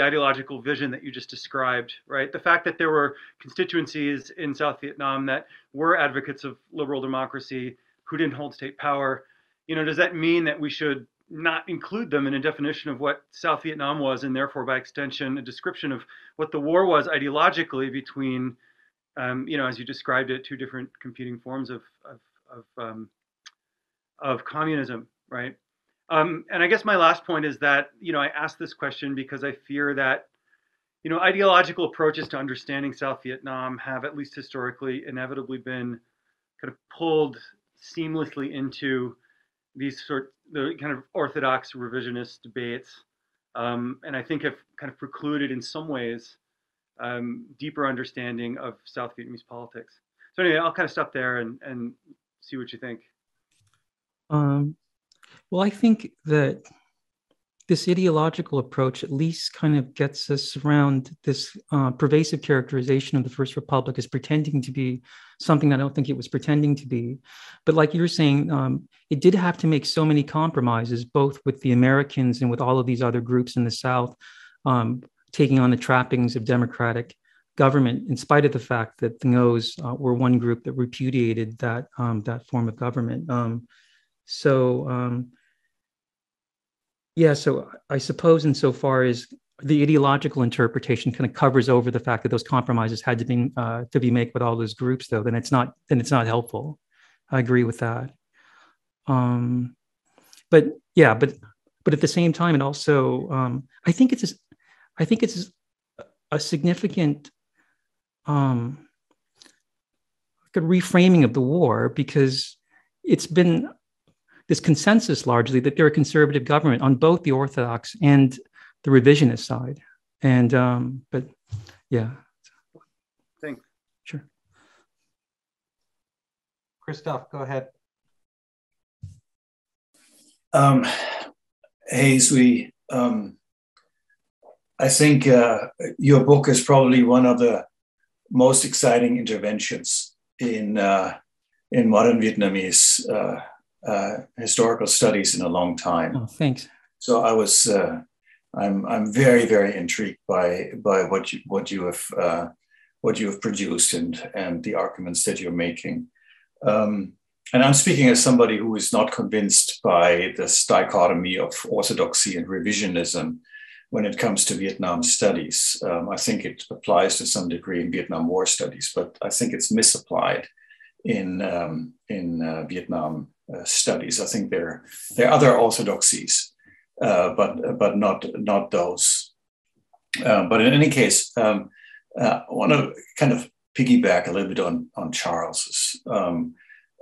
ideological vision that you just described, right? The fact that there were constituencies in South Vietnam that were advocates of liberal democracy who didn't hold state power, does that mean that we should not include them in a definition of what South Vietnam was, and therefore by extension a description of what the war was ideologically between, as you described it, two different competing forms of communism, right? And I guess my last point is that, I ask this question because I fear that, ideological approaches to understanding South Vietnam have, at least historically, inevitably been kind of pulled seamlessly into these the kind of orthodox revisionist debates, and I think have kind of precluded in some ways deeper understanding of South Vietnamese politics. So anyway, I'll kind of stop there and see what you think. Well, I think that this ideological approach at least kind of gets us around this pervasive characterization of the First Republic as pretending to be something I don't think it was pretending to be. But like you were saying, it did have to make so many compromises, both with the Americans and with all of these other groups in the South, taking on the trappings of democratic government, in spite of the fact that the Ngos were one group that repudiated that form of government. So I suppose insofar as the ideological interpretation kind of covers over the fact that those compromises had to be made with all those groups, though, then it's not helpful. I agree with that. But at the same time, it also I think it's a significant reframing of the war, because it's been this consensus largely that they're a conservative government on both the Orthodox and the revisionist side. And, but yeah. Thanks. Sure. Christophe, go ahead. Hey, Duy. I think your book is probably one of the most exciting interventions in modern Vietnamese historical studies in a long time. Oh, thanks. So I'm very, very intrigued by what you have produced and the arguments that you're making. And I'm speaking as somebody who is not convinced by this dichotomy of orthodoxy and revisionism when it comes to Vietnam studies. I think it applies to some degree in Vietnam War studies, but I think it's misapplied Vietnam studies. I think there are other orthodoxies, but not those. But in any case, I want to kind of piggyback a little bit on Charles's.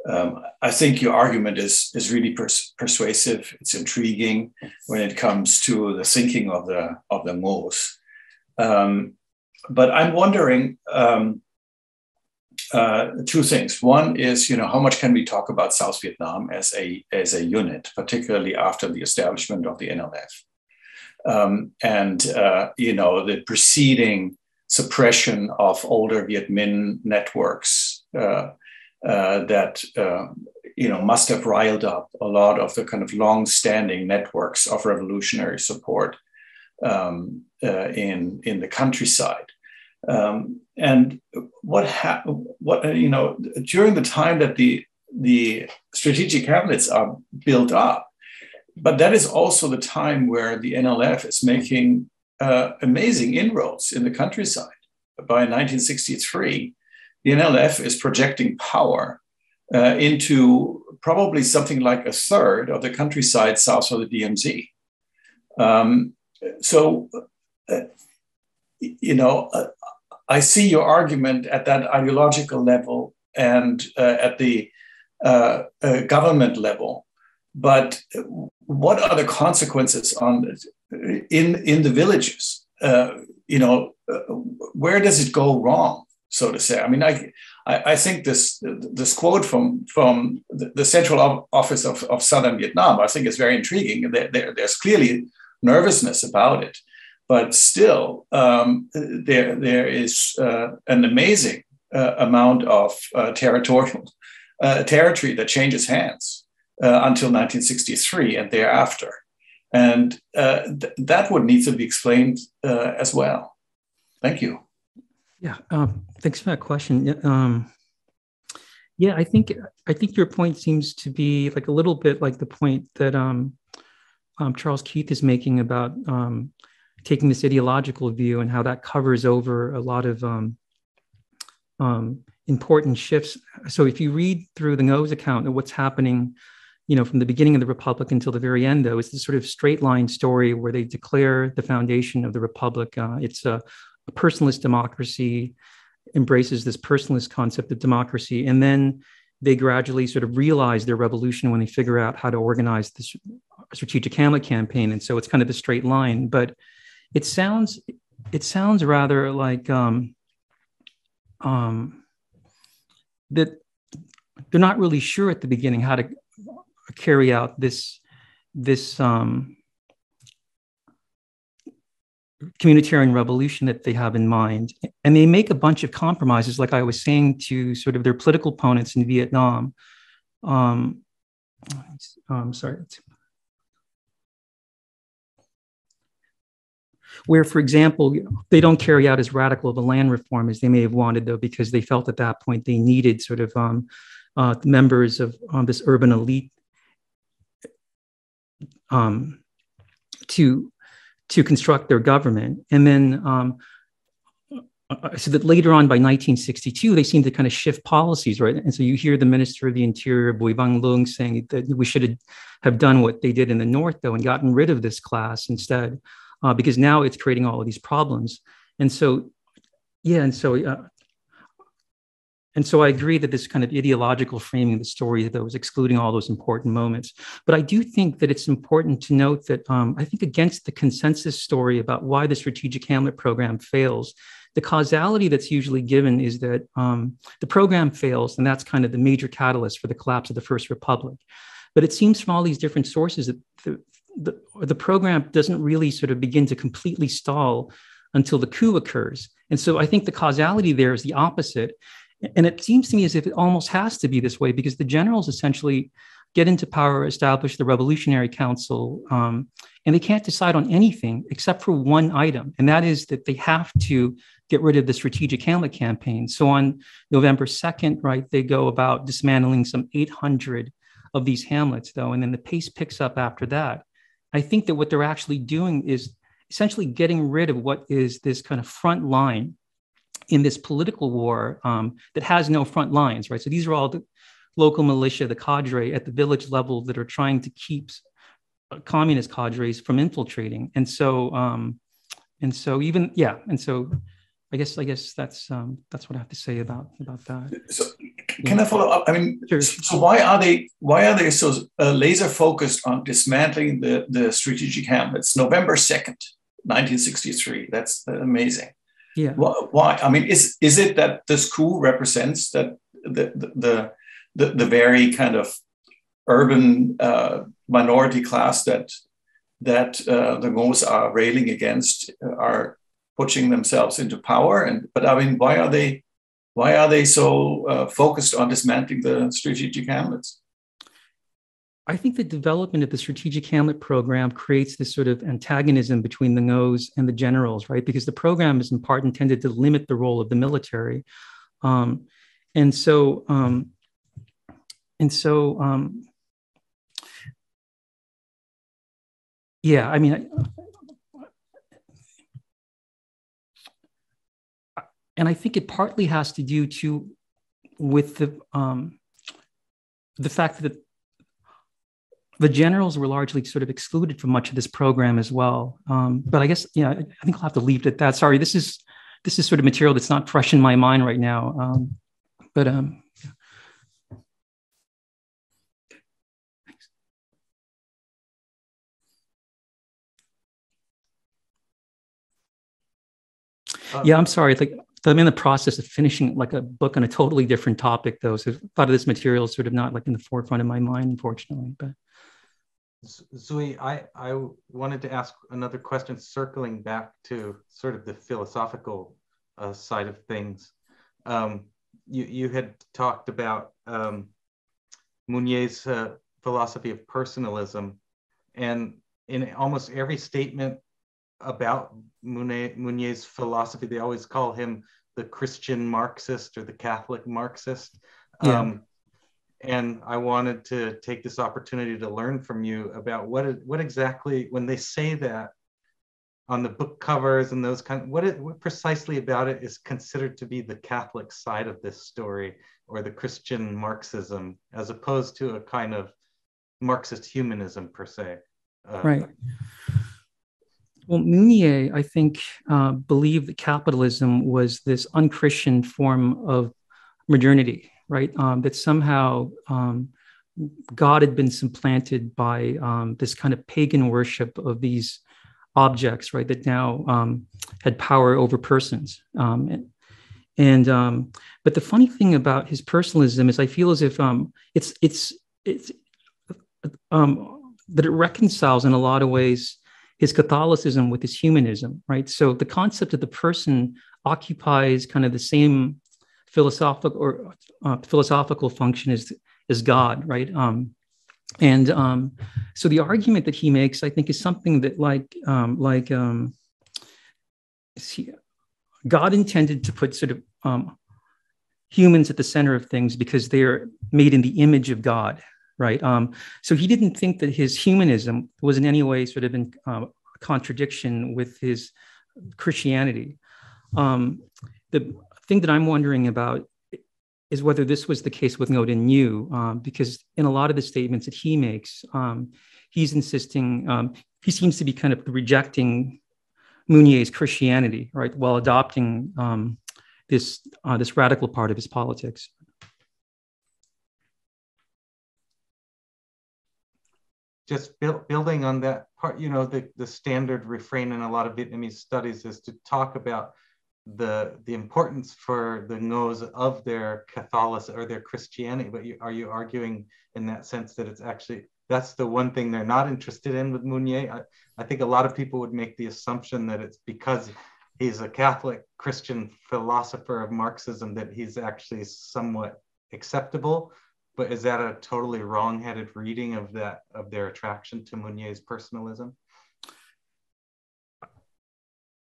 I think your argument is really persuasive. It's intriguing when it comes to the thinking of the Moors. But I'm wondering two things. One is, how much can we talk about South Vietnam as a unit, particularly after the establishment of the NLF, and the preceding suppression of older Viet Minh networks that must have riled up a lot of the kind of long-standing networks of revolutionary support in the countryside. And during the time that the strategic hamlets are built up, but that is also the time where the NLF is making amazing inroads in the countryside. By 1963, the NLF is projecting power into probably something like a third of the countryside south of the DMZ. I see your argument at that ideological level and at the government level, but what are the consequences in the villages? Where does it go wrong, so to say? I mean, I think this quote from the Central Office of Southern Vietnam, I think is very intriguing. There's clearly nervousness about it. But still, there is an amazing amount of territory that changes hands until 1963 and thereafter. And that would need to be explained as well. Thank you. Yeah, thanks for that question. I think your point seems to be like a little bit like the point that Charles Keith is making about taking this ideological view and how that covers over a lot of important shifts. So if you read through the Ngo's account of what's happening, from the beginning of the Republic until the very end, though, it's this sort of straight line story where they declare the foundation of the Republic. It's a personalist democracy, embraces this personalist concept of democracy, and then they gradually sort of realize their revolution when they figure out how to organize this strategic Hamlet campaign. And so it's kind of a straight line, but it sounds rather like that they're not really sure at the beginning how to carry out this communitarian revolution that they have in mind. And they make a bunch of compromises, like I was saying, to sort of their political opponents in Vietnam. Where, for example, they don't carry out as radical of a land reform as they may have wanted, though, because they felt at that point they needed sort of members of this urban elite to construct their government. And then so that later on, by 1962, they seem to kind of shift policies, right? And so you hear the Minister of the Interior, Bui Van Lung, saying that we should have done what they did in the North, though, and gotten rid of this class instead. Because now it's creating all of these problems. And so I agree that this kind of ideological framing of the story, though, is excluding all those important moments. But I do think that it's important to note that I think against the consensus story about why the Strategic Hamlet program fails, the causality that's usually given is that the program fails, and that's kind of the major catalyst for the collapse of the First Republic. But it seems from all these different sources that the program doesn't really sort of begin to completely stall until the coup occurs. And so I think the causality there is the opposite. And it seems to me as if it almost has to be this way, because the generals essentially get into power, establish the Revolutionary Council, and they can't decide on anything except for one item. And that is that they have to get rid of the Strategic Hamlet campaign. So on November 2nd, right, they go about dismantling some 800 of these hamlets, though, and then the pace picks up after that. I think that what they're actually doing is essentially getting rid of what is this kind of front line in this political war that has no front lines, right? So these are all the local militia, the cadre at the village level that are trying to keep communist cadres from infiltrating. And so I guess that's what I have to say about that. So can I follow up? I mean, sure. So why are they so laser focused on dismantling the strategic hamlets? November 2nd, 1963. That's amazing. Yeah. Why? I mean, is it that this coup represents that the very kind of urban minority class that the Ngos are railing against are pushing themselves into power? But I mean, why are they so focused on dismantling the strategic hamlets? I think the development of the strategic hamlet program creates this sort of antagonism between the Ngos and the generals, right? Because the program is in part intended to limit the role of the military. Yeah, I mean, and I think it partly has to do with the fact that the generals were largely sort of excluded from much of this program as well. But I guess, yeah, I think I'll have to leave it at that. Sorry, this is sort of material that's not fresh in my mind right now. Yeah. Yeah, I'm sorry. I'm in the process of finishing like a book on a totally different topic, though. So a lot of this material is sort of not like in the forefront of my mind, unfortunately. But Duy, I wanted to ask another question, circling back to sort of the philosophical side of things. You had talked about Nguyen's philosophy of personalism, and in almost every statement about Nguyen's philosophy, they always call him the Christian Marxist or the Catholic Marxist. Yeah. And I wanted to take this opportunity to learn from you about what exactly, when they say that on the book covers and those what precisely about it is considered to be the Catholic side of this story, or the Christian Marxism, as opposed to a kind of Marxist humanism per se. Right. Well, Nguyen, I think, believed that capitalism was this unchristian form of modernity, right? That somehow God had been supplanted by this kind of pagan worship of these objects, right? That now had power over persons. But the funny thing about his personalism is, I feel as if that it reconciles in a lot of ways his Catholicism with his humanism, right? So the concept of the person occupies kind of the same philosophical function as God, right? So the argument that he makes, I think, is something that God intended to put sort of humans at the center of things because they are made in the image of God, right? So he didn't think that his humanism was in any way sort of in contradiction with his Christianity. The thing that I'm wondering about is whether this was the case with Nguyen Nhu, because in a lot of the statements that he makes, he's insisting, he seems to be kind of rejecting Mounier's Christianity, right, while adopting this radical part of his politics. Just building on that part, you know, the standard refrain in a lot of Vietnamese studies is to talk about the importance for the Ngos of their Catholicism or their Christianity. But are you arguing in that sense that it's actually, that's the one thing they're not interested in with Nguyen? I think a lot of people would make the assumption that it's because he's a Catholic Christian philosopher of Marxism that he's actually somewhat acceptable. But is that a totally wrong-headed reading of their attraction to Nguyen's personalism?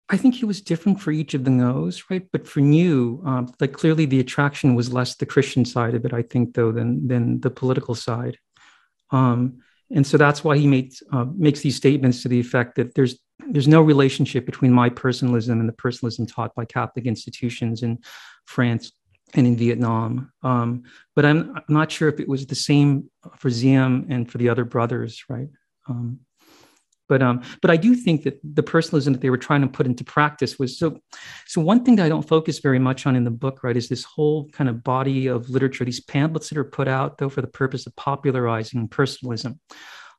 I think he was different for each of the Ngos, right? But for Nhu, like clearly the attraction was less the Christian side of it, I think, though, than the political side. And And so that's why he makes these statements to the effect that there's no relationship between my personalism and the personalism taught by Catholic institutions in France and in Vietnam. But I'm not sure if it was the same for Diem and for the other brothers, right? But I do think that the personalism that they were trying to put into practice was so one thing that I don't focus very much on in the book, right, is this whole kind of body of literature, these pamphlets that are put out though for the purpose of popularizing personalism.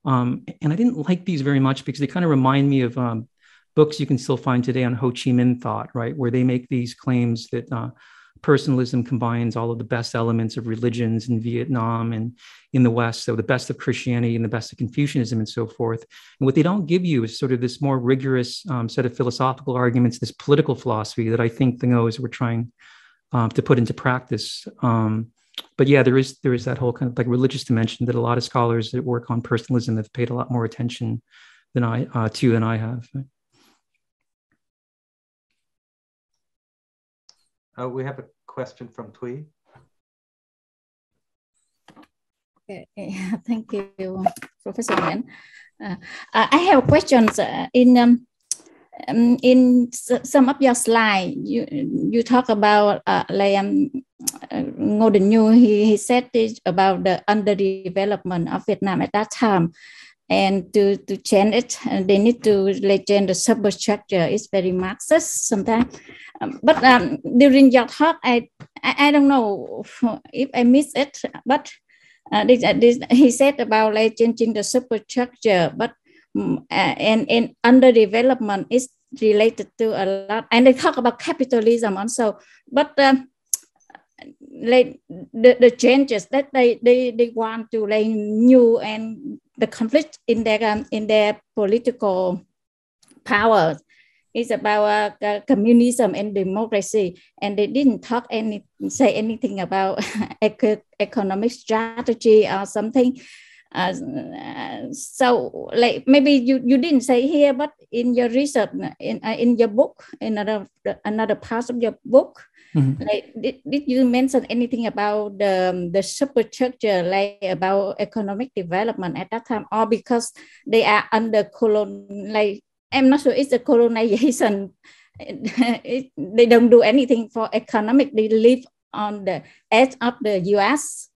And I didn't like these very much because they kind of remind me of books you can still find today on Ho Chi Minh thought, right, where they make these claims that personalism combines all of the best elements of religions in Vietnam and in the West, so the best of Christianity and the best of Confucianism and so forth. And what they don't give you is sort of this more rigorous set of philosophical arguments, this political philosophy that I think the Ngos were trying to put into practice. But yeah, there is that whole kind of like religious dimension that a lot of scholars that work on personalism have paid a lot more attention than I have. We have a question from Duy. Okay. Thank you, Professor Nguyen. I have questions. In some of your slides, you talk about Ngô Đình Nhu. He said this about the underdevelopment of Vietnam at that time, and to change it, they need to change the superstructure. It's very Marxist sometimes. But during your talk, I don't know if I missed it, but he said about changing the superstructure, but and underdevelopment is related to a lot, and they talk about capitalism also, but the changes that they want to new and the conflict in their political power is about communism and democracy, and they didn't say anything about economic strategy or something. So maybe you didn't say here, but in your research, in your book, in another part of your book, did you mention anything about the superstructure, about economic development at that time, or because they are under I'm not sure it's a colonization. They don't do anything for economic. They live on the edge of the U.S.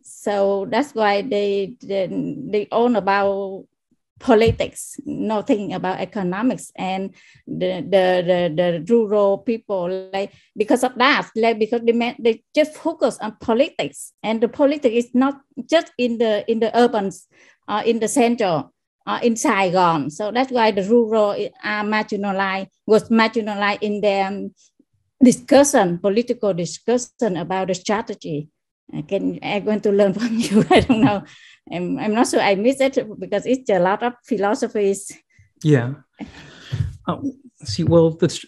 So that's why they own about politics, nothing about economics, and the rural people because of that, because they just focus on politics, and the politics is not just in the urbans, in the central. In Saigon, so that's why the rural was marginalized in their discussion, political discussion about the strategy. I'm going to learn from you. I don't know. I'm not sure I missed it because it's a lot of philosophies. Yeah. The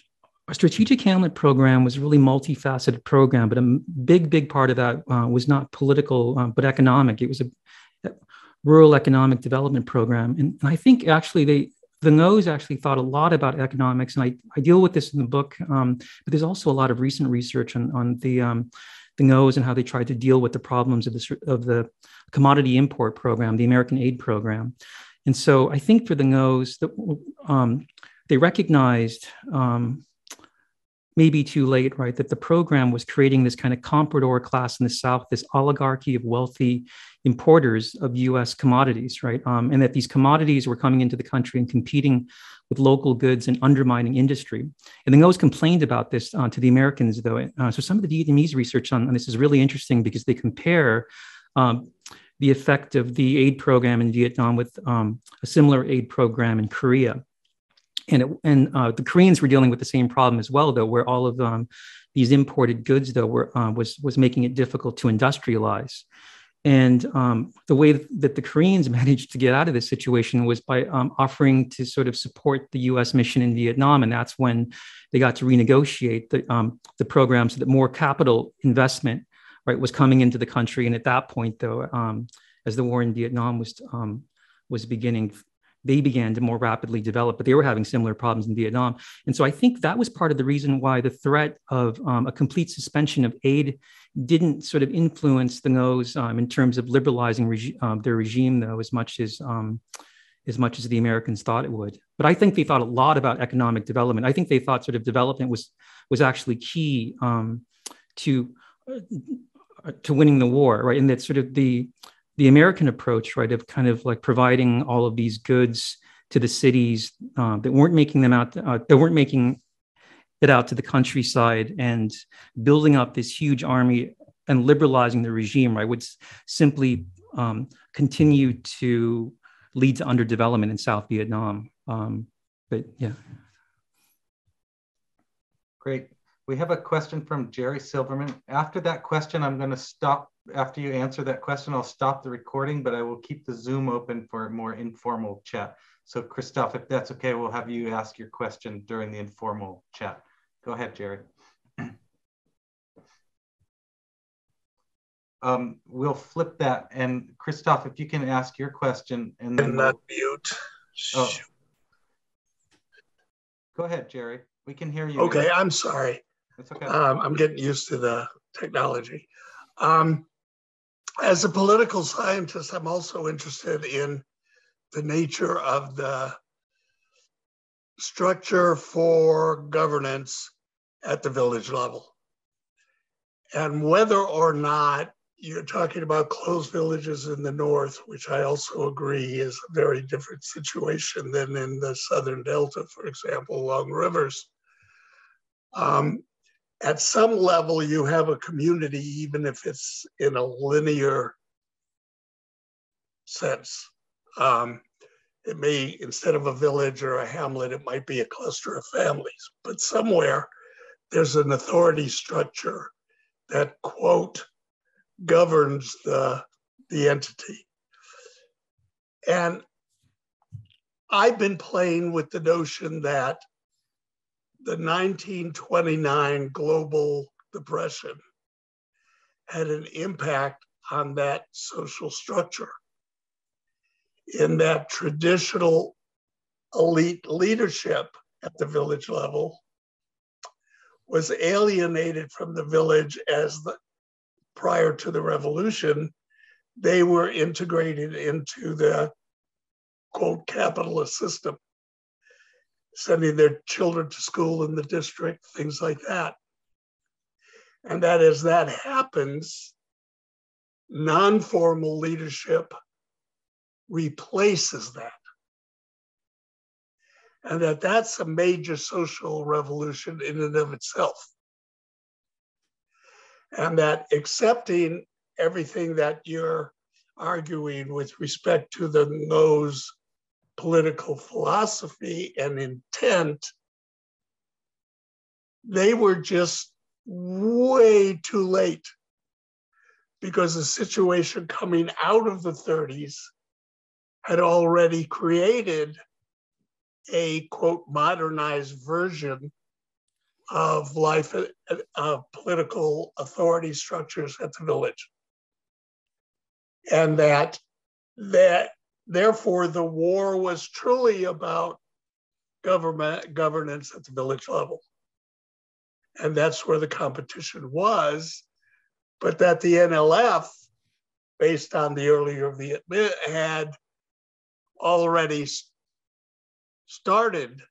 Strategic Hamlet program was a really multifaceted program, but a big part of that was not political, but economic. It was a rural economic development program. And I think actually the Ngos actually thought a lot about economics, and I deal with this in the book, but there's also a lot of recent research on the Ngos and how they tried to deal with the problems of the commodity import program, the American aid program. And so I think for the Ngos, they recognized maybe too late, right, that the program was creating this kind of comprador class in the South, this oligarchy of wealthy importers of U.S. commodities, right, and that these commodities were coming into the country and competing with local goods and undermining industry. And the Ngos complained about this to the Americans, though. So some of the Vietnamese research on this is really interesting because they compare the effect of the aid program in Vietnam with a similar aid program in Korea. And the Koreans were dealing with the same problem as well, though, where all of these imported goods, though, was making it difficult to industrialize. And the way that the Koreans managed to get out of this situation was by offering to sort of support the U.S. mission in Vietnam, and that's when they got to renegotiate the program so that more capital investment, right, was coming into the country. And at that point, though, as the war in Vietnam was beginning, they began to more rapidly develop, but they were having similar problems in Vietnam. And so I think that was part of the reason why the threat of a complete suspension of aid didn't sort of influence the Ngos in terms of liberalizing their regime, though, as much as the Americans thought it would. But I think they thought a lot about economic development. I think they thought sort of development was actually key to winning the war, right? And that sort of the American approach, right, of kind of like providing all of these goods to the cities that weren't making it out to the countryside and building up this huge army and liberalizing the regime, right, would simply continue to lead to underdevelopment in South Vietnam. But yeah. Great. We have a question from Jerry Silverman. After that question, I'm going to stop. After you answer that question, I'll stop the recording, but I will keep the Zoom open for a more informal chat. So Christophe, if that's okay, we'll have you ask your question during the informal chat. Go ahead, Jerry. We'll flip that. And Christophe, if you can ask your question and then not mute. Oh. Go ahead, Jerry. We can hear you. Okay, I'm sorry. It's okay. I'm getting used to the technology. As a political scientist, I'm also interested in the nature of the structure for governance at the village level. And whether or not you're talking about closed villages in the north, which I also agree is a very different situation than in the southern delta, for example, along rivers. At some level, you have a community, even if it's in a linear sense. It may, instead of a village or a hamlet, it might be a cluster of families. But somewhere, there's an authority structure that, quote, governs the entity. And I've been playing with the notion that the 1929 global depression had an impact on that social structure, in that traditional elite leadership at the village level was alienated from the village as prior to the revolution, they were integrated into the, quote, capitalist system, sending their children to school in the district, things like that. And that as that happens, non-formal leadership replaces that. And that's a major social revolution in and of itself. And that accepting everything that you're arguing with respect to the Ngos political philosophy and intent, they were just way too late, because the situation coming out of the 30s had already created a, quote, modernized version of life, of political authority structures at the village. And that therefore the war was truly about governance at the village level. And that's where the competition was, but that the NLF, based on the earlier Viet Minh, had already started.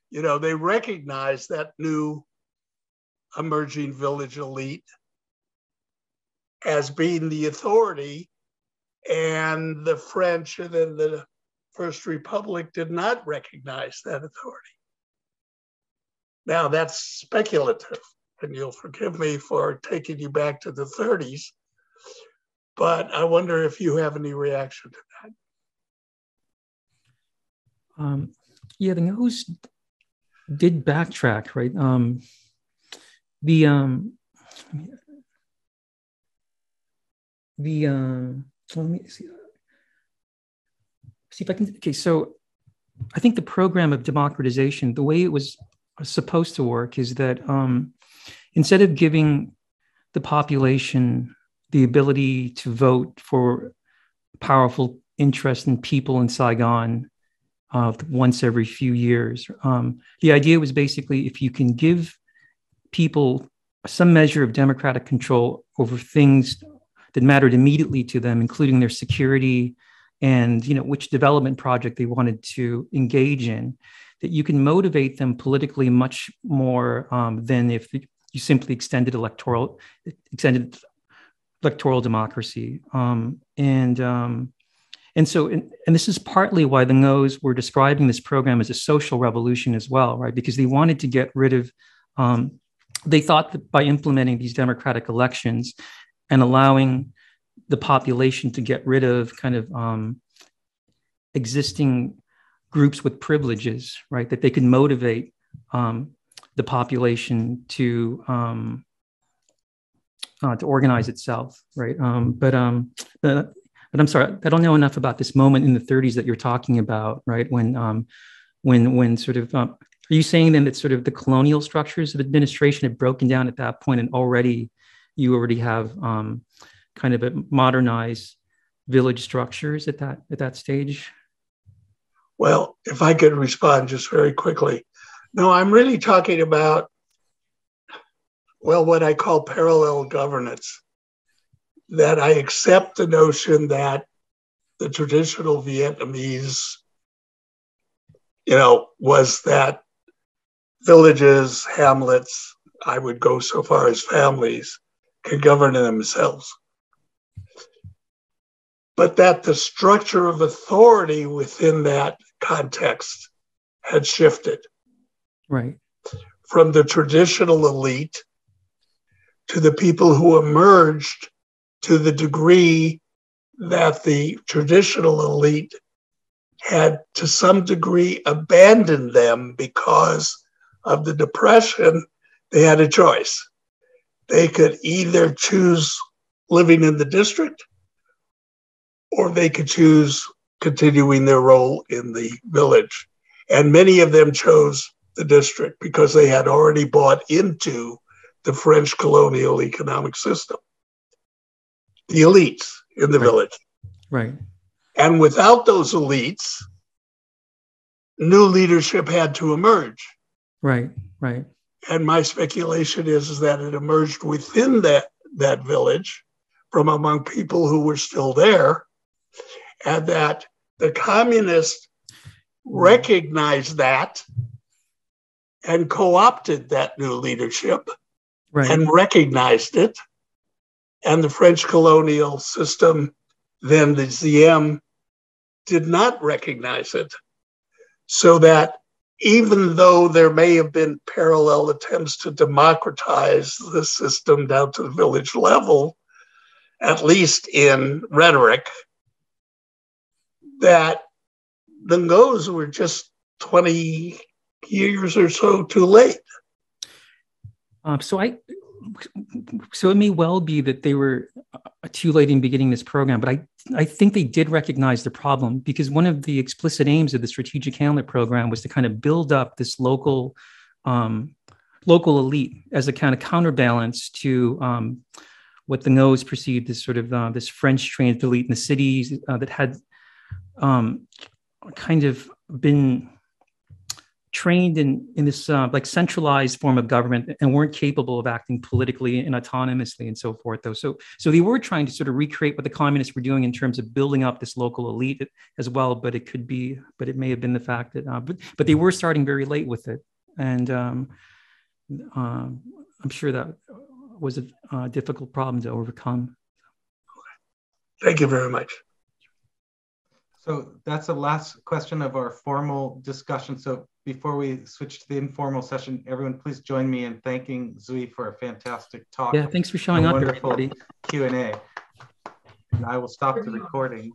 You know, they recognized that new emerging village elite as being the authority, and the French and then the First Republic did not recognize that authority. Now that's speculative, and you'll forgive me for taking you back to the 30s, but I wonder if you have any reaction to that. Yeah, the Ngos did backtrack, right? Let me see if I can. Okay, so I think the program of democratization, the way it was supposed to work, is that instead of giving the population the ability to vote for powerful interest in people in Saigon once every few years, the idea was basically, if you can give people some measure of democratic control over things that mattered immediately to them, including their security and, you know, which development project they wanted to engage in, that you can motivate them politically much more than if you simply extended electoral democracy. And so this is partly why the Ngos were describing this program as a social revolution as well, right? Because they wanted to get rid of, they thought that by implementing these democratic elections and allowing the population to get rid of kind of existing groups with privileges, right? That they could motivate the population to organize itself, right? But I'm sorry, I don't know enough about this moment in the 30s that you're talking about, right? When sort of, are you saying then that sort of the colonial structures of administration had broken down at that point, and you already have kind of a modernized village structures at that stage? Well, if I could respond just very quickly. No, I'm really talking about, well, what I call parallel governance. That I accept the notion that the traditional Vietnamese, you know, was that villages, hamlets, I would go so far as families, can govern themselves. But that the structure of authority within that context had shifted. Right. From the traditional elite to the people who emerged, to the degree that the traditional elite had to some degree abandoned them because of the Depression. They had a choice. They could either choose living in the district, or they could choose continuing their role in the village. And many of them chose the district because they had already bought into the French colonial economic system. The elites in the village. Right. And without those elites, new leadership had to emerge. Right, right. And my speculation is that it emerged within that village from among people who were still there, and that the communists recognized that and co-opted that new leadership, right, and recognized it. And the French colonial system, then the ZM, did not recognize it. So that even though there may have been parallel attempts to democratize the system down to the village level, at least in rhetoric, that the Ngos were just 20 years or so too late. So it may well be that they were too late in beginning this program, but I think they did recognize the problem, because one of the explicit aims of the Strategic Hamlet program was to kind of build up this local elite as a kind of counterbalance to what the Ngos perceived as sort of this French-trained elite in the cities that had kind of been trained in this like centralized form of government and weren't capable of acting politically and autonomously and so forth, though. So they were trying to sort of recreate what the communists were doing in terms of building up this local elite as well. But it may have been the fact that, but they were starting very late with it. And I'm sure that was a difficult problem to overcome. Thank you very much. So that's the last question of our formal discussion. So before we switch to the informal session, everyone please join me in thanking Duy for a fantastic talk. Yeah, thanks for showing up, wonderful everybody. Q&A. And I will stop the recording.